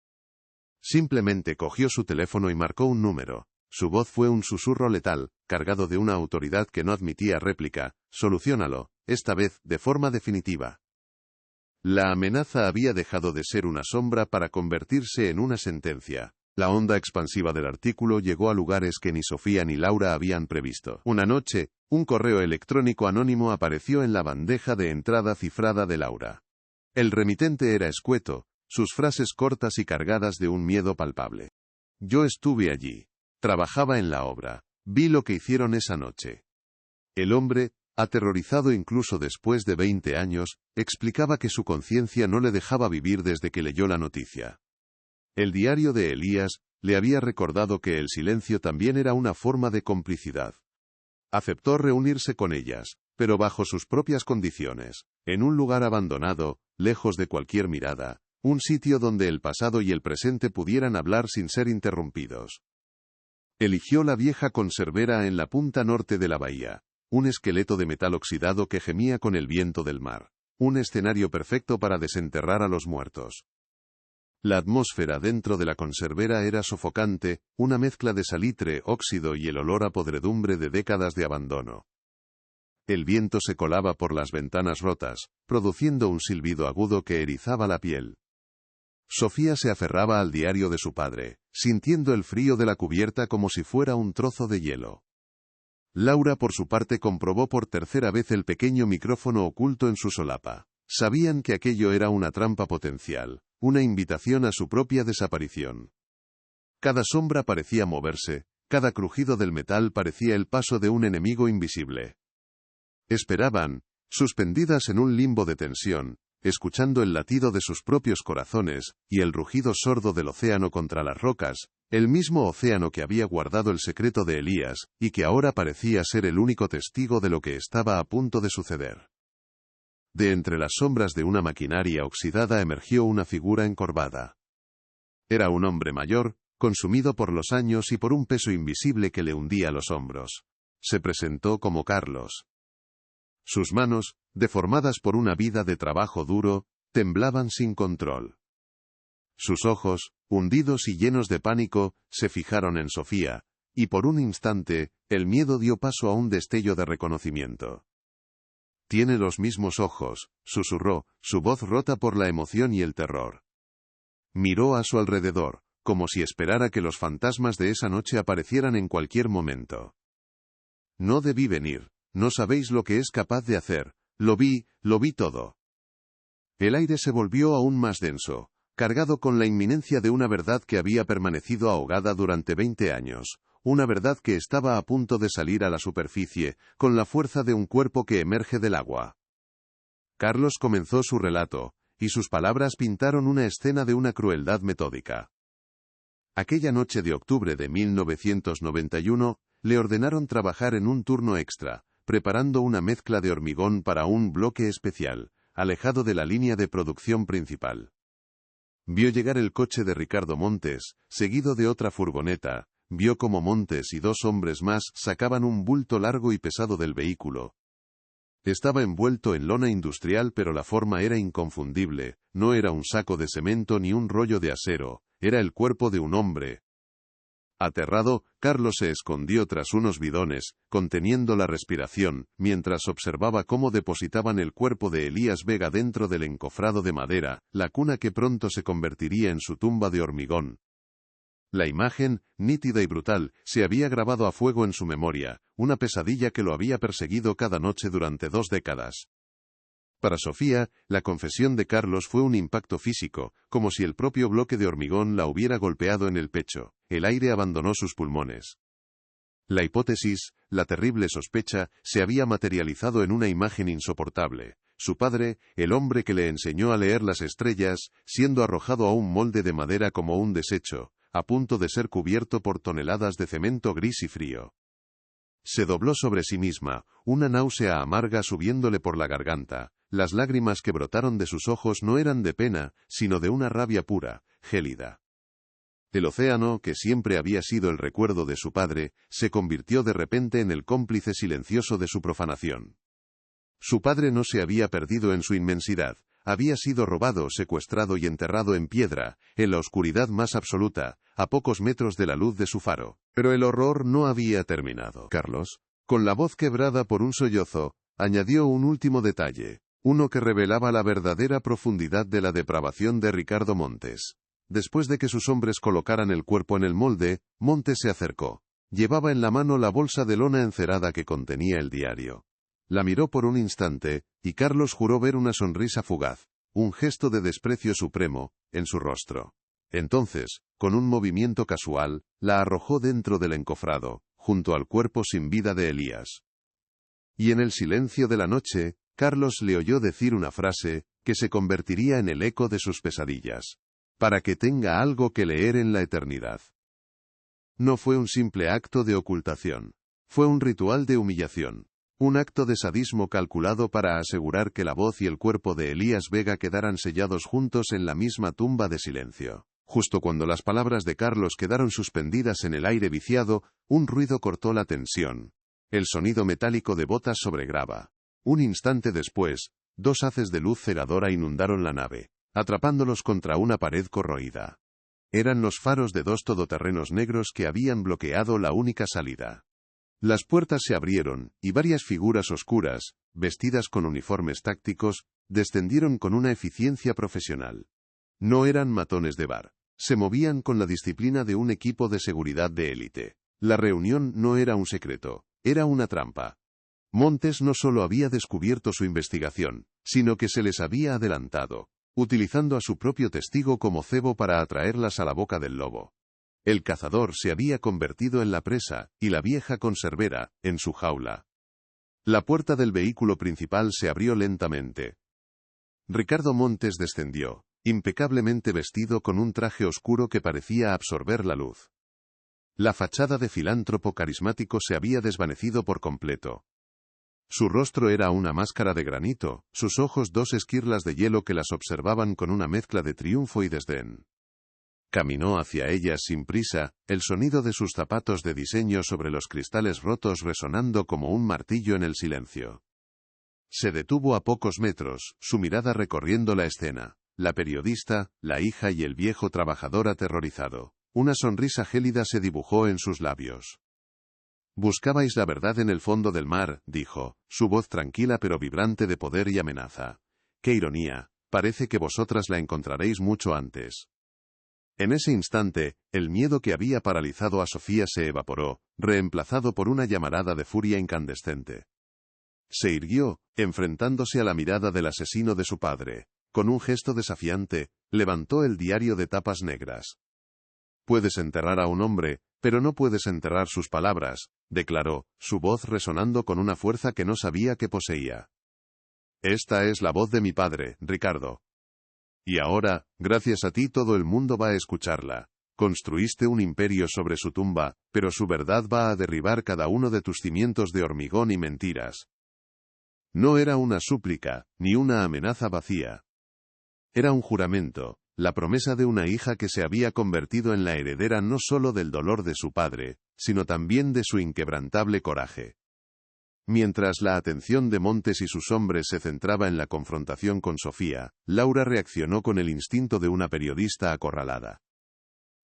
Simplemente cogió su teléfono y marcó un número. Su voz fue un susurro letal, cargado de una autoridad que no admitía réplica. Soluciónalo, esta vez, de forma definitiva. La amenaza había dejado de ser una sombra para convertirse en una sentencia. La onda expansiva del artículo llegó a lugares que ni Sofía ni Laura habían previsto. Una noche, un correo electrónico anónimo apareció en la bandeja de entrada cifrada de Laura. El remitente era escueto, sus frases cortas y cargadas de un miedo palpable. Yo estuve allí. Trabajaba en la obra. Vi lo que hicieron esa noche. El hombre, aterrorizado incluso después de 20 años, explicaba que su conciencia no le dejaba vivir desde que leyó la noticia. El diario de Elías le había recordado que el silencio también era una forma de complicidad. Aceptó reunirse con ellas, pero bajo sus propias condiciones, en un lugar abandonado, lejos de cualquier mirada, un sitio donde el pasado y el presente pudieran hablar sin ser interrumpidos. Eligió la vieja conservera en la punta norte de la bahía, un esqueleto de metal oxidado que gemía con el viento del mar, un escenario perfecto para desenterrar a los muertos. La atmósfera dentro de la conservera era sofocante, una mezcla de salitre, óxido y el olor a podredumbre de décadas de abandono. El viento se colaba por las ventanas rotas, produciendo un silbido agudo que erizaba la piel. Sofía se aferraba al diario de su padre, sintiendo el frío de la cubierta como si fuera un trozo de hielo. Laura por su parte comprobó por tercera vez el pequeño micrófono oculto en su solapa. Sabían que aquello era una trampa potencial, una invitación a su propia desaparición. Cada sombra parecía moverse, cada crujido del metal parecía el paso de un enemigo invisible. Esperaban, suspendidas en un limbo de tensión, escuchando el latido de sus propios corazones, y el rugido sordo del océano contra las rocas, el mismo océano que había guardado el secreto de Elías, y que ahora parecía ser el único testigo de lo que estaba a punto de suceder. De entre las sombras de una maquinaria oxidada emergió una figura encorvada. Era un hombre mayor, consumido por los años y por un peso invisible que le hundía los hombros. Se presentó como Carlos. Sus manos, deformadas por una vida de trabajo duro, temblaban sin control. Sus ojos, hundidos y llenos de pánico, se fijaron en Sofía, y por un instante, el miedo dio paso a un destello de reconocimiento. «Tiene los mismos ojos», susurró, su voz rota por la emoción y el terror. Miró a su alrededor, como si esperara que los fantasmas de esa noche aparecieran en cualquier momento. «No debí venir, no sabéis lo que es capaz de hacer, lo vi todo». El aire se volvió aún más denso, cargado con la inminencia de una verdad que había permanecido ahogada durante 20 años, una verdad que estaba a punto de salir a la superficie, con la fuerza de un cuerpo que emerge del agua. Carlos comenzó su relato, y sus palabras pintaron una escena de una crueldad metódica. Aquella noche de octubre de 1991, le ordenaron trabajar en un turno extra, preparando una mezcla de hormigón para un bloque especial, alejado de la línea de producción principal. Vio llegar el coche de Ricardo Montes, seguido de otra furgoneta, vio cómo Montes y dos hombres más sacaban un bulto largo y pesado del vehículo. Estaba envuelto en lona industrial, pero la forma era inconfundible, no era un saco de cemento ni un rollo de acero, era el cuerpo de un hombre. Aterrado, Carlos se escondió tras unos bidones, conteniendo la respiración, mientras observaba cómo depositaban el cuerpo de Elías Vega dentro del encofrado de madera, la cuna que pronto se convertiría en su tumba de hormigón. La imagen, nítida y brutal, se había grabado a fuego en su memoria, una pesadilla que lo había perseguido cada noche durante 2 décadas. Para Sofía, la confesión de Carlos fue un impacto físico, como si el propio bloque de hormigón la hubiera golpeado en el pecho. El aire abandonó sus pulmones. La hipótesis, la terrible sospecha, se había materializado en una imagen insoportable. Su padre, el hombre que le enseñó a leer las estrellas, siendo arrojado a un molde de madera como un desecho, a punto de ser cubierto por toneladas de cemento gris y frío. Se dobló sobre sí misma, una náusea amarga subiéndole por la garganta. Las lágrimas que brotaron de sus ojos no eran de pena, sino de una rabia pura, gélida. El océano, que siempre había sido el recuerdo de su padre, se convirtió de repente en el cómplice silencioso de su profanación. Su padre no se había perdido en su inmensidad, había sido robado, secuestrado y enterrado en piedra, en la oscuridad más absoluta, a pocos metros de la luz de su faro. Pero el horror no había terminado. Carlos, con la voz quebrada por un sollozo, añadió un último detalle, uno que revelaba la verdadera profundidad de la depravación de Ricardo Montes. Después de que sus hombres colocaran el cuerpo en el molde, Montes se acercó. Llevaba en la mano la bolsa de lona encerada que contenía el diario. La miró por un instante, y Carlos juró ver una sonrisa fugaz, un gesto de desprecio supremo, en su rostro. Entonces, con un movimiento casual, la arrojó dentro del encofrado, junto al cuerpo sin vida de Elías. Y en el silencio de la noche, Carlos le oyó decir una frase, que se convertiría en el eco de sus pesadillas. Para que tenga algo que leer en la eternidad. No fue un simple acto de ocultación. Fue un ritual de humillación. Un acto de sadismo calculado para asegurar que la voz y el cuerpo de Elías Vega quedaran sellados juntos en la misma tumba de silencio. Justo cuando las palabras de Carlos quedaron suspendidas en el aire viciado, un ruido cortó la tensión. El sonido metálico de botas sobre grava. Un instante después, dos haces de luz cegadora inundaron la nave, atrapándolos contra una pared corroída. Eran los faros de dos todoterrenos negros que habían bloqueado la única salida. Las puertas se abrieron, y varias figuras oscuras, vestidas con uniformes tácticos, descendieron con una eficiencia profesional. No eran matones de bar. Se movían con la disciplina de un equipo de seguridad de élite. La reunión no era un secreto, era una trampa. Montes no solo había descubierto su investigación, sino que se les había adelantado, utilizando a su propio testigo como cebo para atraerlas a la boca del lobo. El cazador se había convertido en la presa, y la vieja conservera, en su jaula. La puerta del vehículo principal se abrió lentamente. Ricardo Montes descendió, impecablemente vestido con un traje oscuro que parecía absorber la luz. La fachada de filántropo carismático se había desvanecido por completo. Su rostro era una máscara de granito, sus ojos dos esquirlas de hielo que las observaban con una mezcla de triunfo y desdén. Caminó hacia ellas sin prisa, el sonido de sus zapatos de diseño sobre los cristales rotos resonando como un martillo en el silencio. Se detuvo a pocos metros, su mirada recorriendo la escena, la periodista, la hija y el viejo trabajador aterrorizado. Una sonrisa gélida se dibujó en sus labios. «Buscabais la verdad en el fondo del mar», dijo, su voz tranquila pero vibrante de poder y amenaza. «Qué ironía, parece que vosotras la encontraréis mucho antes». En ese instante, el miedo que había paralizado a Sofía se evaporó, reemplazado por una llamarada de furia incandescente. Se irguió, enfrentándose a la mirada del asesino de su padre. Con un gesto desafiante, levantó el diario de tapas negras. «Puedes enterrar a un hombre, pero no puedes enterrar sus palabras», declaró, su voz resonando con una fuerza que no sabía que poseía. «Esta es la voz de mi padre, Ricardo. Y ahora, gracias a ti todo el mundo va a escucharla. Construiste un imperio sobre su tumba, pero su verdad va a derribar cada uno de tus cimientos de hormigón y mentiras». No era una súplica, ni una amenaza vacía. Era un juramento, la promesa de una hija que se había convertido en la heredera no solo del dolor de su padre, sino también de su inquebrantable coraje. Mientras la atención de Montes y sus hombres se centraba en la confrontación con Sofía, Laura reaccionó con el instinto de una periodista acorralada.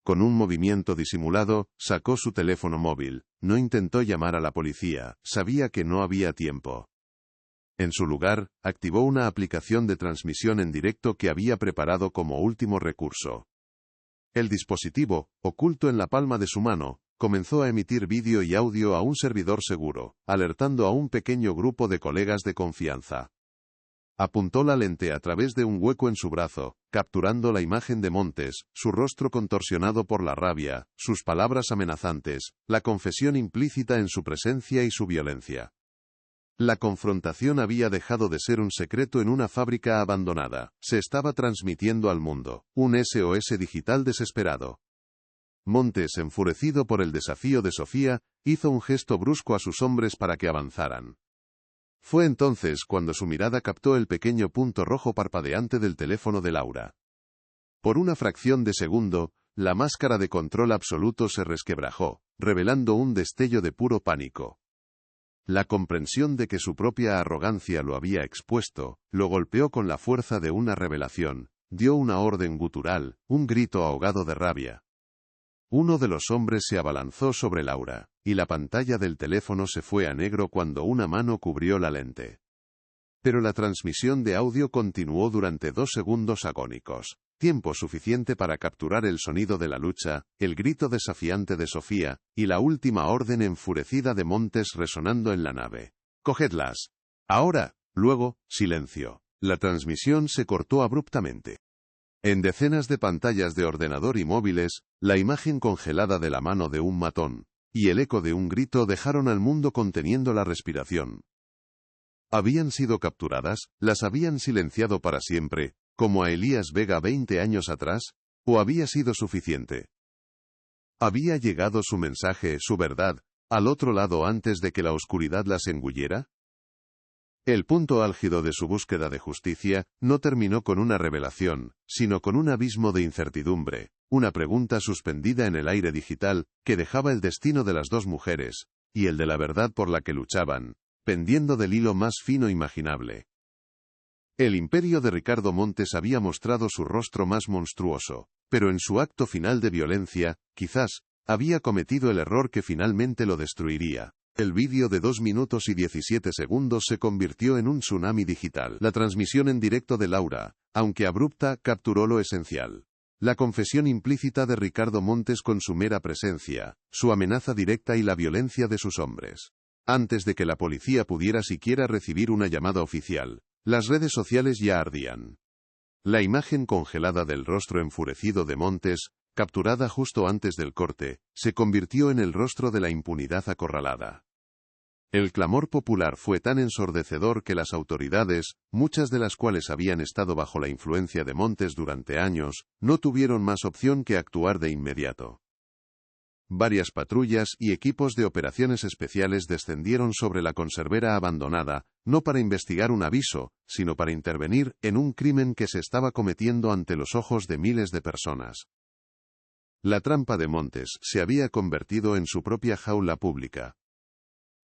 Con un movimiento disimulado, sacó su teléfono móvil, no intentó llamar a la policía, sabía que no había tiempo. En su lugar, activó una aplicación de transmisión en directo que había preparado como último recurso. El dispositivo, oculto en la palma de su mano, comenzó a emitir vídeo y audio a un servidor seguro, alertando a un pequeño grupo de colegas de confianza. Apuntó la lente a través de un hueco en su brazo, capturando la imagen de Montes, su rostro contorsionado por la rabia, sus palabras amenazantes, la confesión implícita en su presencia y su violencia. La confrontación había dejado de ser un secreto en una fábrica abandonada, se estaba transmitiendo al mundo, un SOS digital desesperado. Montes, enfurecido por el desafío de Sofía, hizo un gesto brusco a sus hombres para que avanzaran. Fue entonces cuando su mirada captó el pequeño punto rojo parpadeante del teléfono de Laura. Por una fracción de segundo, la máscara de control absoluto se resquebrajó, revelando un destello de puro pánico. La comprensión de que su propia arrogancia lo había expuesto, lo golpeó con la fuerza de una revelación, dio una orden gutural, un grito ahogado de rabia. Uno de los hombres se abalanzó sobre Laura, y la pantalla del teléfono se fue a negro cuando una mano cubrió la lente. Pero la transmisión de audio continuó durante 2 segundos agónicos, tiempo suficiente para capturar el sonido de la lucha, el grito desafiante de Sofía, y la última orden enfurecida de Montes resonando en la nave. «¡Cogedlas! ¡Ahora!». Luego, silencio. La transmisión se cortó abruptamente. En decenas de pantallas de ordenador y móviles, la imagen congelada de la mano de un matón, y el eco de un grito dejaron al mundo conteniendo la respiración. ¿Habían sido capturadas? ¿Las habían silenciado para siempre, como a Elías Vega 20 años atrás? ¿O había sido suficiente? ¿Había llegado su mensaje, su verdad, al otro lado antes de que la oscuridad las engulliera? El punto álgido de su búsqueda de justicia no terminó con una revelación, sino con un abismo de incertidumbre, una pregunta suspendida en el aire digital, que dejaba el destino de las 2 mujeres, y el de la verdad por la que luchaban, pendiendo del hilo más fino imaginable. El imperio de Ricardo Montes había mostrado su rostro más monstruoso, pero en su acto final de violencia, quizás, había cometido el error que finalmente lo destruiría. El vídeo de 2 minutos y 17 segundos se convirtió en un tsunami digital. La transmisión en directo de Laura, aunque abrupta, capturó lo esencial. La confesión implícita de Ricardo Montes con su mera presencia, su amenaza directa y la violencia de sus hombres. Antes de que la policía pudiera siquiera recibir una llamada oficial, las redes sociales ya ardían. La imagen congelada del rostro enfurecido de Montes, capturada justo antes del corte, se convirtió en el rostro de la impunidad acorralada. El clamor popular fue tan ensordecedor que las autoridades, muchas de las cuales habían estado bajo la influencia de Montes durante años, no tuvieron más opción que actuar de inmediato. Varias patrullas y equipos de operaciones especiales descendieron sobre la conservera abandonada, no para investigar un aviso, sino para intervenir en un crimen que se estaba cometiendo ante los ojos de miles de personas. La trampa de Montes se había convertido en su propia jaula pública.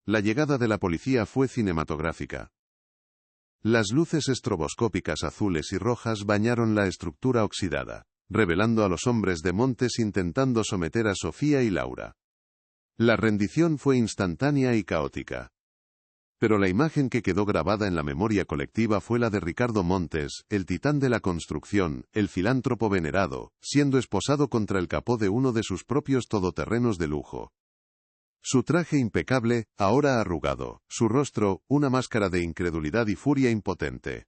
La llegada de la policía fue cinematográfica. Las luces estroboscópicas azules y rojas bañaron la estructura oxidada, revelando a los hombres de Montes intentando someter a Sofía y Laura. La rendición fue instantánea y caótica. Pero la imagen que quedó grabada en la memoria colectiva fue la de Ricardo Montes, el titán de la construcción, el filántropo venerado, siendo esposado contra el capó de uno de sus propios todoterrenos de lujo. Su traje impecable, ahora arrugado, su rostro, una máscara de incredulidad y furia impotente.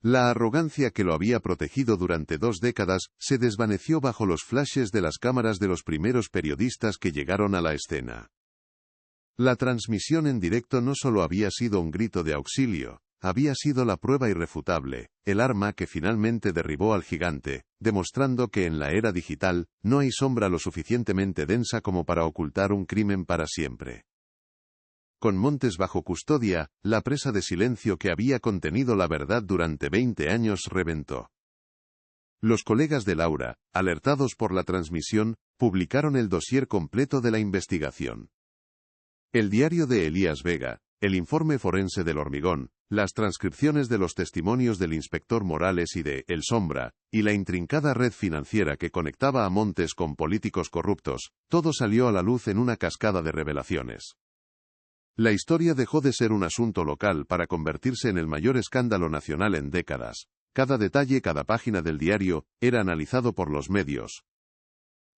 La arrogancia que lo había protegido durante 2 décadas, se desvaneció bajo los flashes de las cámaras de los primeros periodistas que llegaron a la escena. La transmisión en directo no solo había sido un grito de auxilio, había sido la prueba irrefutable, el arma que finalmente derribó al gigante, demostrando que en la era digital, no hay sombra lo suficientemente densa como para ocultar un crimen para siempre. Con Montes bajo custodia, la presa de silencio que había contenido la verdad durante 20 años reventó. Los colegas de Laura, alertados por la transmisión, publicaron el dossier completo de la investigación. El diario de Elías Vega, el informe forense del Hormigón, las transcripciones de los testimonios del inspector Morales y de El Sombra, y la intrincada red financiera que conectaba a Montes con políticos corruptos, todo salió a la luz en una cascada de revelaciones. La historia dejó de ser un asunto local para convertirse en el mayor escándalo nacional en décadas. Cada detalle, cada página del diario, era analizado por los medios.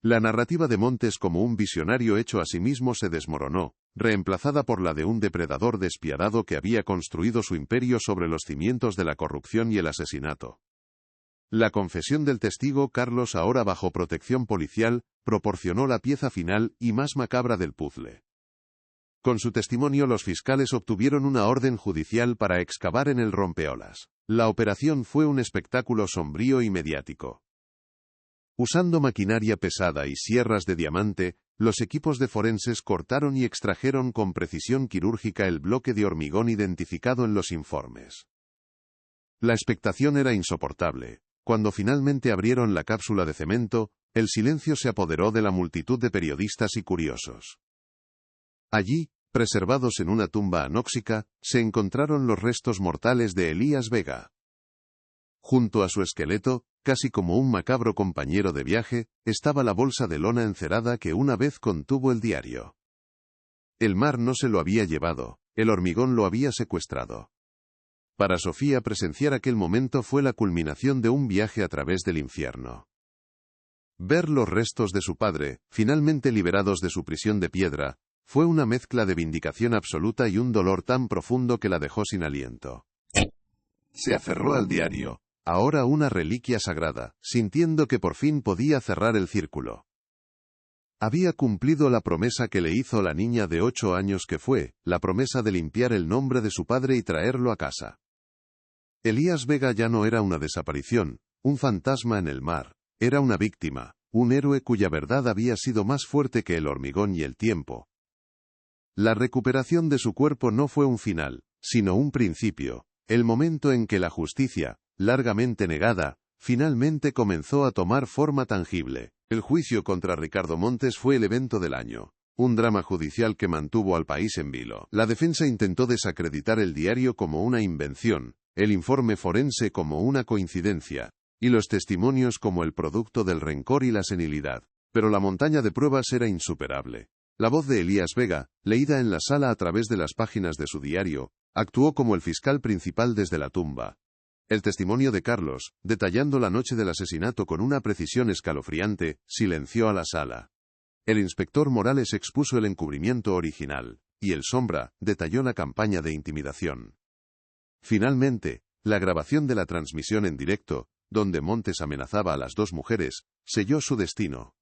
La narrativa de Montes como un visionario hecho a sí mismo se desmoronó, reemplazada por la de un depredador despiadado que había construido su imperio sobre los cimientos de la corrupción y el asesinato. La confesión del testigo Carlos, ahora bajo protección policial, proporcionó la pieza final y más macabra del puzzle. Con su testimonio los fiscales obtuvieron una orden judicial para excavar en el rompeolas. La operación fue un espectáculo sombrío y mediático. Usando maquinaria pesada y sierras de diamante, los equipos de forenses cortaron y extrajeron con precisión quirúrgica el bloque de hormigón identificado en los informes. La expectación era insoportable. Cuando finalmente abrieron la cápsula de cemento, el silencio se apoderó de la multitud de periodistas y curiosos. Allí, preservados en una tumba anóxica, se encontraron los restos mortales de Elías Vega. Junto a su esqueleto, casi como un macabro compañero de viaje, estaba la bolsa de lona encerada que una vez contuvo el diario. El mar no se lo había llevado, el hormigón lo había secuestrado. Para Sofía presenciar aquel momento fue la culminación de un viaje a través del infierno. Ver los restos de su padre, finalmente liberados de su prisión de piedra, fue una mezcla de vindicación absoluta y un dolor tan profundo que la dejó sin aliento. Se aferró al diario, ahora una reliquia sagrada, sintiendo que por fin podía cerrar el círculo. Había cumplido la promesa que le hizo la niña de 8 años que fue, la promesa de limpiar el nombre de su padre y traerlo a casa. Elías Vega ya no era una desaparición, un fantasma en el mar, era una víctima, un héroe cuya verdad había sido más fuerte que el hormigón y el tiempo. La recuperación de su cuerpo no fue un final, sino un principio, el momento en que la justicia, largamente negada, finalmente comenzó a tomar forma tangible. El juicio contra Ricardo Montes fue el evento del año. Un drama judicial que mantuvo al país en vilo. La defensa intentó desacreditar el diario como una invención, el informe forense como una coincidencia, y los testimonios como el producto del rencor y la senilidad. Pero la montaña de pruebas era insuperable. La voz de Elías Vega, leída en la sala a través de las páginas de su diario, actuó como el fiscal principal desde la tumba. El testimonio de Carlos, detallando la noche del asesinato con una precisión escalofriante, silenció a la sala. El inspector Morales expuso el encubrimiento original, y el Sombra detalló la campaña de intimidación. Finalmente, la grabación de la transmisión en directo, donde Montes amenazaba a las 2 mujeres, selló su destino.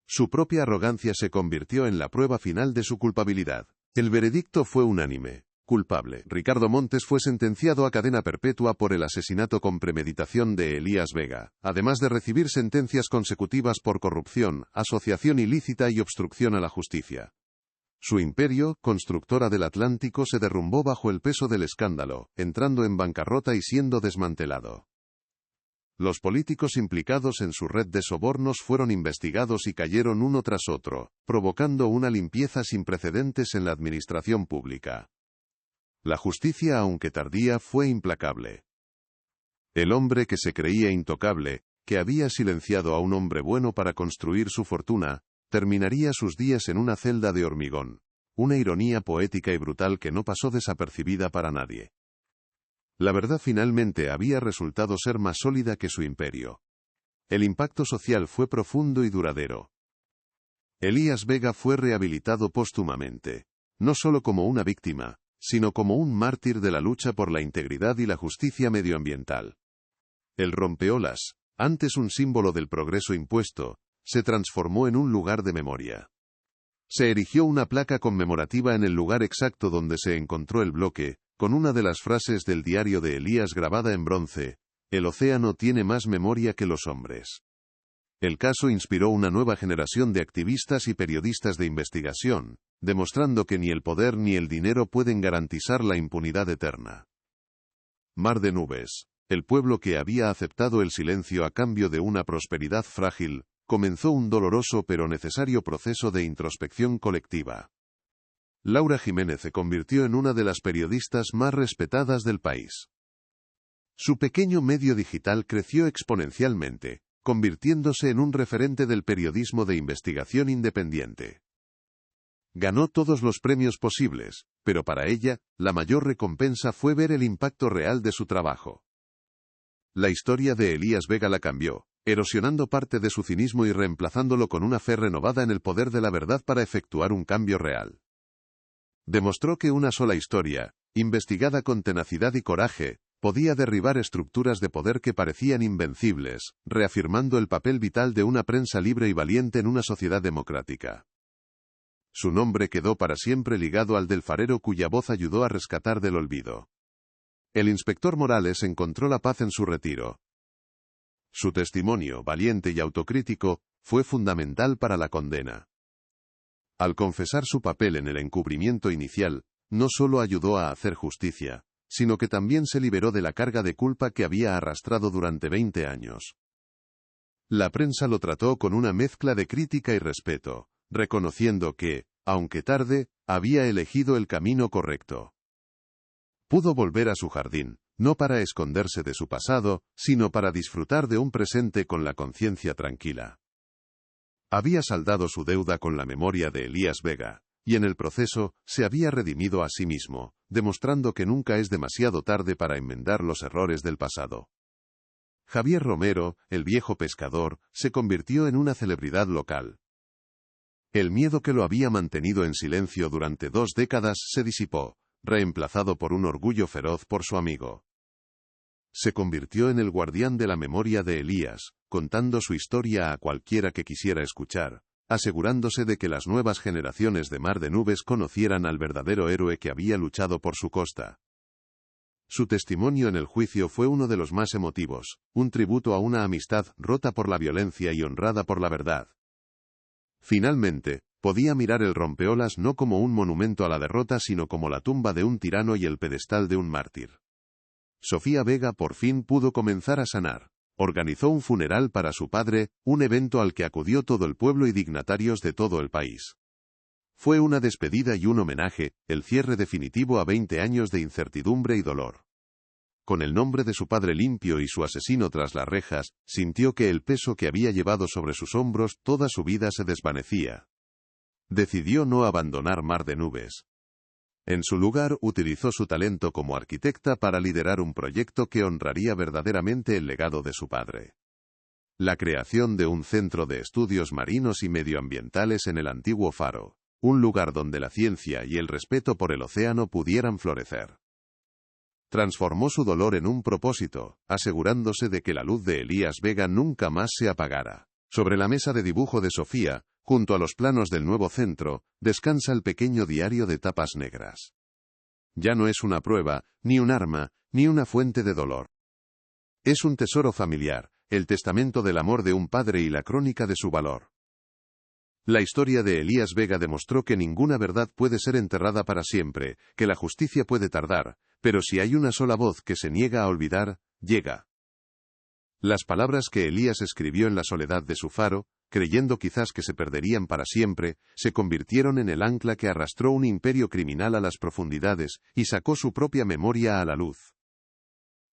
Su propia arrogancia se convirtió en la prueba final de su culpabilidad. El veredicto fue unánime. Culpable. Ricardo Montes fue sentenciado a cadena perpetua por el asesinato con premeditación de Elías Vega, además de recibir sentencias consecutivas por corrupción, asociación ilícita y obstrucción a la justicia. Su imperio, constructora del Atlántico, se derrumbó bajo el peso del escándalo, entrando en bancarrota y siendo desmantelado. Los políticos implicados en su red de sobornos fueron investigados y cayeron uno tras otro, provocando una limpieza sin precedentes en la administración pública. La justicia, aunque tardía, fue implacable. El hombre que se creía intocable, que había silenciado a un hombre bueno para construir su fortuna, terminaría sus días en una celda de hormigón. Una ironía poética y brutal que no pasó desapercibida para nadie. La verdad finalmente había resultado ser más sólida que su imperio. El impacto social fue profundo y duradero. Elías Vega fue rehabilitado póstumamente, no solo como una víctima, sino como un mártir de la lucha por la integridad y la justicia medioambiental. El rompeolas, antes un símbolo del progreso impuesto, se transformó en un lugar de memoria. Se erigió una placa conmemorativa en el lugar exacto donde se encontró el bloque, con una de las frases del diario de Elías grabada en bronce: "El océano tiene más memoria que los hombres". El caso inspiró una nueva generación de activistas y periodistas de investigación, demostrando que ni el poder ni el dinero pueden garantizar la impunidad eterna. Mar de nubes. El pueblo que había aceptado el silencio a cambio de una prosperidad frágil, comenzó un doloroso pero necesario proceso de introspección colectiva. Laura Jiménez se convirtió en una de las periodistas más respetadas del país. Su pequeño medio digital creció exponencialmente, convirtiéndose en un referente del periodismo de investigación independiente. Ganó todos los premios posibles, pero para ella, la mayor recompensa fue ver el impacto real de su trabajo. La historia de Elías Vega la cambió, erosionando parte de su cinismo y reemplazándolo con una fe renovada en el poder de la verdad para efectuar un cambio real. Demostró que una sola historia, investigada con tenacidad y coraje, podía derribar estructuras de poder que parecían invencibles, reafirmando el papel vital de una prensa libre y valiente en una sociedad democrática. Su nombre quedó para siempre ligado al del farero cuya voz ayudó a rescatar del olvido. El inspector Morales encontró la paz en su retiro. Su testimonio, valiente y autocrítico, fue fundamental para la condena. Al confesar su papel en el encubrimiento inicial, no solo ayudó a hacer justicia, sino que también se liberó de la carga de culpa que había arrastrado durante 20 años. La prensa lo trató con una mezcla de crítica y respeto, reconociendo que, aunque tarde, había elegido el camino correcto. Pudo volver a su jardín, no para esconderse de su pasado, sino para disfrutar de un presente con la conciencia tranquila. Había saldado su deuda con la memoria de Elías Vega, y en el proceso, se había redimido a sí mismo, demostrando que nunca es demasiado tarde para enmendar los errores del pasado. Javier Romero, el viejo pescador, se convirtió en una celebridad local. El miedo que lo había mantenido en silencio durante 2 décadas se disipó, reemplazado por un orgullo feroz por su amigo. Se convirtió en el guardián de la memoria de Elías, contando su historia a cualquiera que quisiera escuchar, asegurándose de que las nuevas generaciones de Mar de Nubes conocieran al verdadero héroe que había luchado por su costa. Su testimonio en el juicio fue uno de los más emotivos, un tributo a una amistad rota por la violencia y honrada por la verdad. Finalmente, podía mirar el rompeolas no como un monumento a la derrota sino como la tumba de un tirano y el pedestal de un mártir. Sofía Vega por fin pudo comenzar a sanar. Organizó un funeral para su padre, un evento al que acudió todo el pueblo y dignatarios de todo el país. Fue una despedida y un homenaje, el cierre definitivo a 20 años de incertidumbre y dolor. Con el nombre de su padre limpio y su asesino tras las rejas, sintió que el peso que había llevado sobre sus hombros toda su vida se desvanecía. Decidió no abandonar Mar de Nubes. En su lugar, utilizó su talento como arquitecta para liderar un proyecto que honraría verdaderamente el legado de su padre. La creación de un centro de estudios marinos y medioambientales en el antiguo faro, un lugar donde la ciencia y el respeto por el océano pudieran florecer. Transformó su dolor en un propósito, asegurándose de que la luz de Elías Vega nunca más se apagara. Sobre la mesa de dibujo de Sofía, junto a los planos del nuevo centro, descansa el pequeño diario de tapas negras. Ya no es una prueba, ni un arma, ni una fuente de dolor. Es un tesoro familiar, el testamento del amor de un padre y la crónica de su valor. La historia de Elías Vega demostró que ninguna verdad puede ser enterrada para siempre, que la justicia puede tardar, pero si hay una sola voz que se niega a olvidar, llega. Las palabras que Elías escribió en la soledad de su faro, creyendo quizás que se perderían para siempre, se convirtieron en el ancla que arrastró un imperio criminal a las profundidades y sacó su propia memoria a la luz.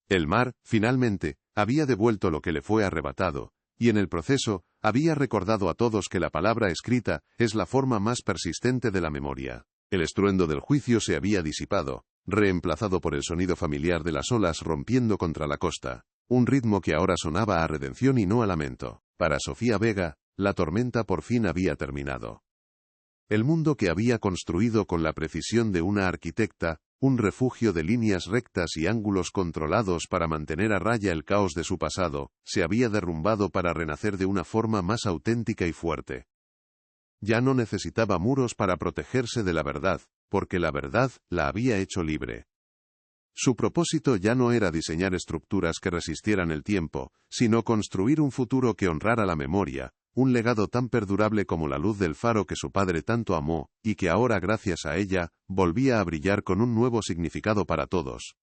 El mar, finalmente, había devuelto lo que le fue arrebatado, y en el proceso, había recordado a todos que la palabra escrita es la forma más persistente de la memoria. El estruendo del juicio se había disipado, reemplazado por el sonido familiar de las olas rompiendo contra la costa, un ritmo que ahora sonaba a redención y no a lamento. Para Sofía Vega, la tormenta por fin había terminado. El mundo que había construido con la precisión de una arquitecta, un refugio de líneas rectas y ángulos controlados para mantener a raya el caos de su pasado, se había derrumbado para renacer de una forma más auténtica y fuerte. Ya no necesitaba muros para protegerse de la verdad, porque la verdad la había hecho libre. Su propósito ya no era diseñar estructuras que resistieran el tiempo, sino construir un futuro que honrara la memoria, un legado tan perdurable como la luz del faro que su padre tanto amó, y que ahora gracias a ella, volvía a brillar con un nuevo significado para todos.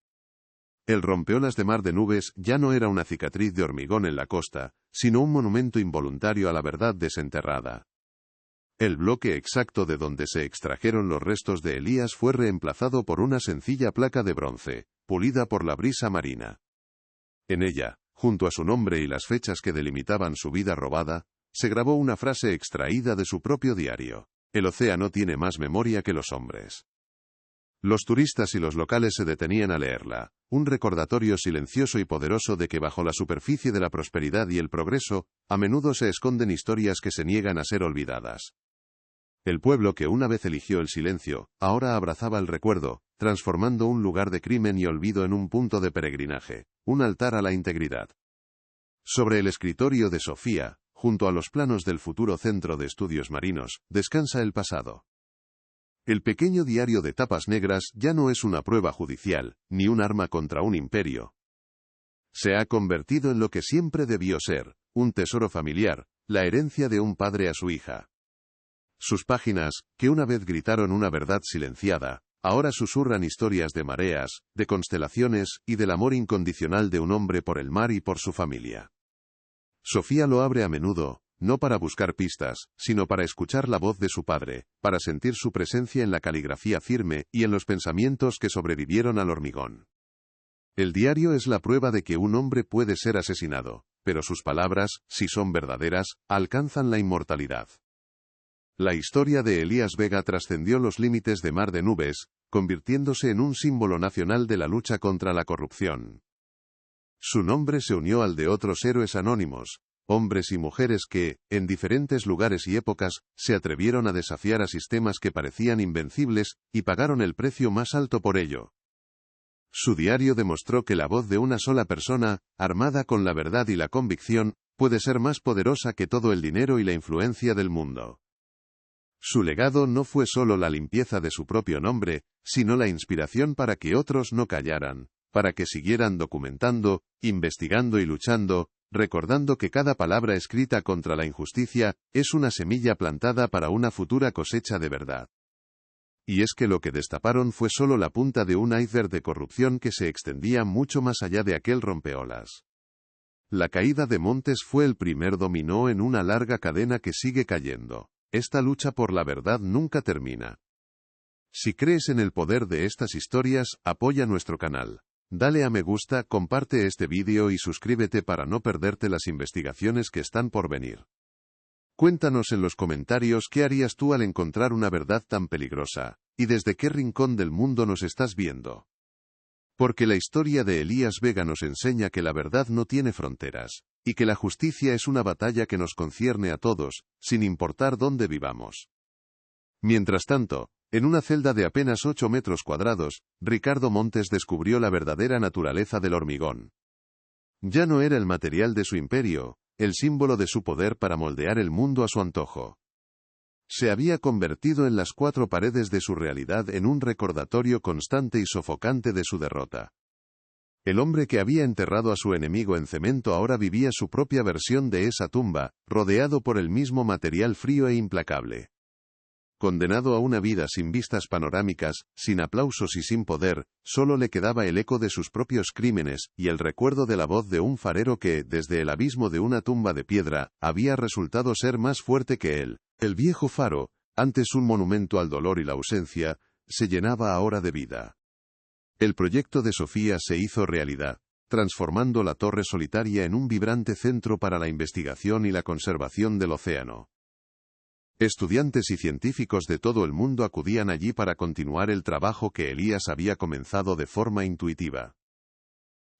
El rompeolas de Mar de Nubes ya no era una cicatriz de hormigón en la costa, sino un monumento involuntario a la verdad desenterrada. El bloque exacto de donde se extrajeron los restos de Elías fue reemplazado por una sencilla placa de bronce, pulida por la brisa marina. En ella, junto a su nombre y las fechas que delimitaban su vida robada, se grabó una frase extraída de su propio diario: el océano tiene más memoria que los hombres. Los turistas y los locales se detenían a leerla, un recordatorio silencioso y poderoso de que bajo la superficie de la prosperidad y el progreso, a menudo se esconden historias que se niegan a ser olvidadas. El pueblo que una vez eligió el silencio, ahora abrazaba el recuerdo, transformando un lugar de crimen y olvido en un punto de peregrinaje, un altar a la integridad. Sobre el escritorio de Sofía, junto a los planos del futuro Centro de Estudios Marinos, descansa el pasado. El pequeño diario de tapas negras ya no es una prueba judicial, ni un arma contra un imperio. Se ha convertido en lo que siempre debió ser, un tesoro familiar, la herencia de un padre a su hija. Sus páginas, que una vez gritaron una verdad silenciada, ahora susurran historias de mareas, de constelaciones y del amor incondicional de un hombre por el mar y por su familia. Sofía lo abre a menudo, no para buscar pistas, sino para escuchar la voz de su padre, para sentir su presencia en la caligrafía firme y en los pensamientos que sobrevivieron al hormigón. El diario es la prueba de que un hombre puede ser asesinado, pero sus palabras, si son verdaderas, alcanzan la inmortalidad. La historia de Elías Vega trascendió los límites de Mar de Nubes, convirtiéndose en un símbolo nacional de la lucha contra la corrupción. Su nombre se unió al de otros héroes anónimos, hombres y mujeres que, en diferentes lugares y épocas, se atrevieron a desafiar a sistemas que parecían invencibles, y pagaron el precio más alto por ello. Su diario demostró que la voz de una sola persona, armada con la verdad y la convicción, puede ser más poderosa que todo el dinero y la influencia del mundo. Su legado no fue solo la limpieza de su propio nombre, sino la inspiración para que otros no callaran, para que siguieran documentando, investigando y luchando, recordando que cada palabra escrita contra la injusticia es una semilla plantada para una futura cosecha de verdad. Y es que lo que destaparon fue solo la punta de un iceberg de corrupción que se extendía mucho más allá de aquel rompeolas. La caída de Montes fue el primer dominó en una larga cadena que sigue cayendo. Esta lucha por la verdad nunca termina. Si crees en el poder de estas historias, apoya nuestro canal. Dale a me gusta, comparte este vídeo y suscríbete para no perderte las investigaciones que están por venir. Cuéntanos en los comentarios qué harías tú al encontrar una verdad tan peligrosa, y desde qué rincón del mundo nos estás viendo. Porque la historia de Elías Vega nos enseña que la verdad no tiene fronteras, y que la justicia es una batalla que nos concierne a todos, sin importar dónde vivamos. Mientras tanto, en una celda de apenas 8 metros cuadrados, Ricardo Montes descubrió la verdadera naturaleza del hormigón. Ya no era el material de su imperio, el símbolo de su poder para moldear el mundo a su antojo. Se había convertido en las 4 paredes de su realidad en un recordatorio constante y sofocante de su derrota. El hombre que había enterrado a su enemigo en cemento ahora vivía su propia versión de esa tumba, rodeado por el mismo material frío e implacable. Condenado a una vida sin vistas panorámicas, sin aplausos y sin poder, solo le quedaba el eco de sus propios crímenes, y el recuerdo de la voz de un farero que, desde el abismo de una tumba de piedra, había resultado ser más fuerte que él. El viejo faro, antes un monumento al dolor y la ausencia, se llenaba ahora de vida. El proyecto de Sofía se hizo realidad, transformando la torre solitaria en un vibrante centro para la investigación y la conservación del océano. Estudiantes y científicos de todo el mundo acudían allí para continuar el trabajo que Elías había comenzado de forma intuitiva.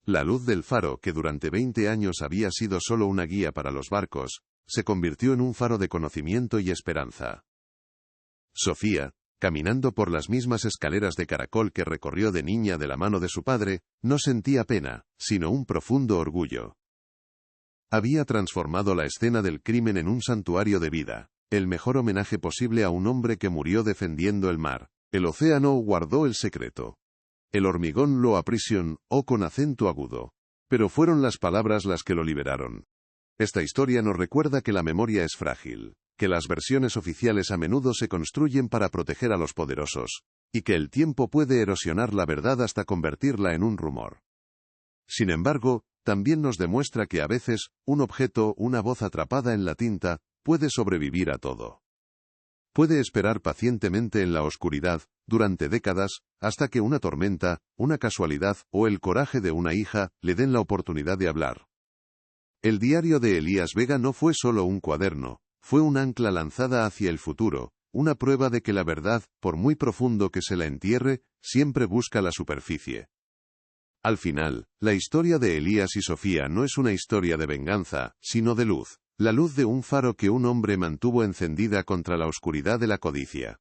La luz del faro, que durante 20 años había sido solo una guía para los barcos, se convirtió en un faro de conocimiento y esperanza. Sofía, caminando por las mismas escaleras de caracol que recorrió de niña de la mano de su padre, no sentía pena, sino un profundo orgullo. Había transformado la escena del crimen en un santuario de vida. El mejor homenaje posible a un hombre que murió defendiendo el mar. El océano guardó el secreto. El hormigón lo aprisionó con acento agudo. Pero fueron las palabras las que lo liberaron. Esta historia nos recuerda que la memoria es frágil, que las versiones oficiales a menudo se construyen para proteger a los poderosos, y que el tiempo puede erosionar la verdad hasta convertirla en un rumor. Sin embargo, también nos demuestra que a veces, un objeto, una voz atrapada en la tinta, puede sobrevivir a todo. Puede esperar pacientemente en la oscuridad, durante décadas, hasta que una tormenta, una casualidad o el coraje de una hija le den la oportunidad de hablar. El diario de Elías Vega no fue solo un cuaderno, fue un ancla lanzada hacia el futuro, una prueba de que la verdad, por muy profundo que se la entierre, siempre busca la superficie. Al final, la historia de Elías y Sofía no es una historia de venganza, sino de luz. La luz de un faro que un hombre mantuvo encendida contra la oscuridad de la codicia.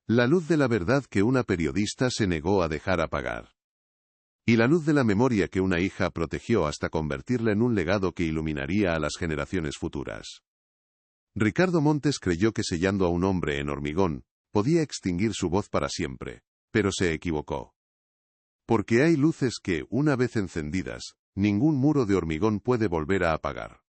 La luz de la verdad que una periodista se negó a dejar apagar. Y la luz de la memoria que una hija protegió hasta convertirla en un legado que iluminaría a las generaciones futuras. Ricardo Montes creyó que sellando a un hombre en hormigón, podía extinguir su voz para siempre, pero se equivocó. Porque hay luces que, una vez encendidas, Ningún muro de hormigón puede volver a apagar.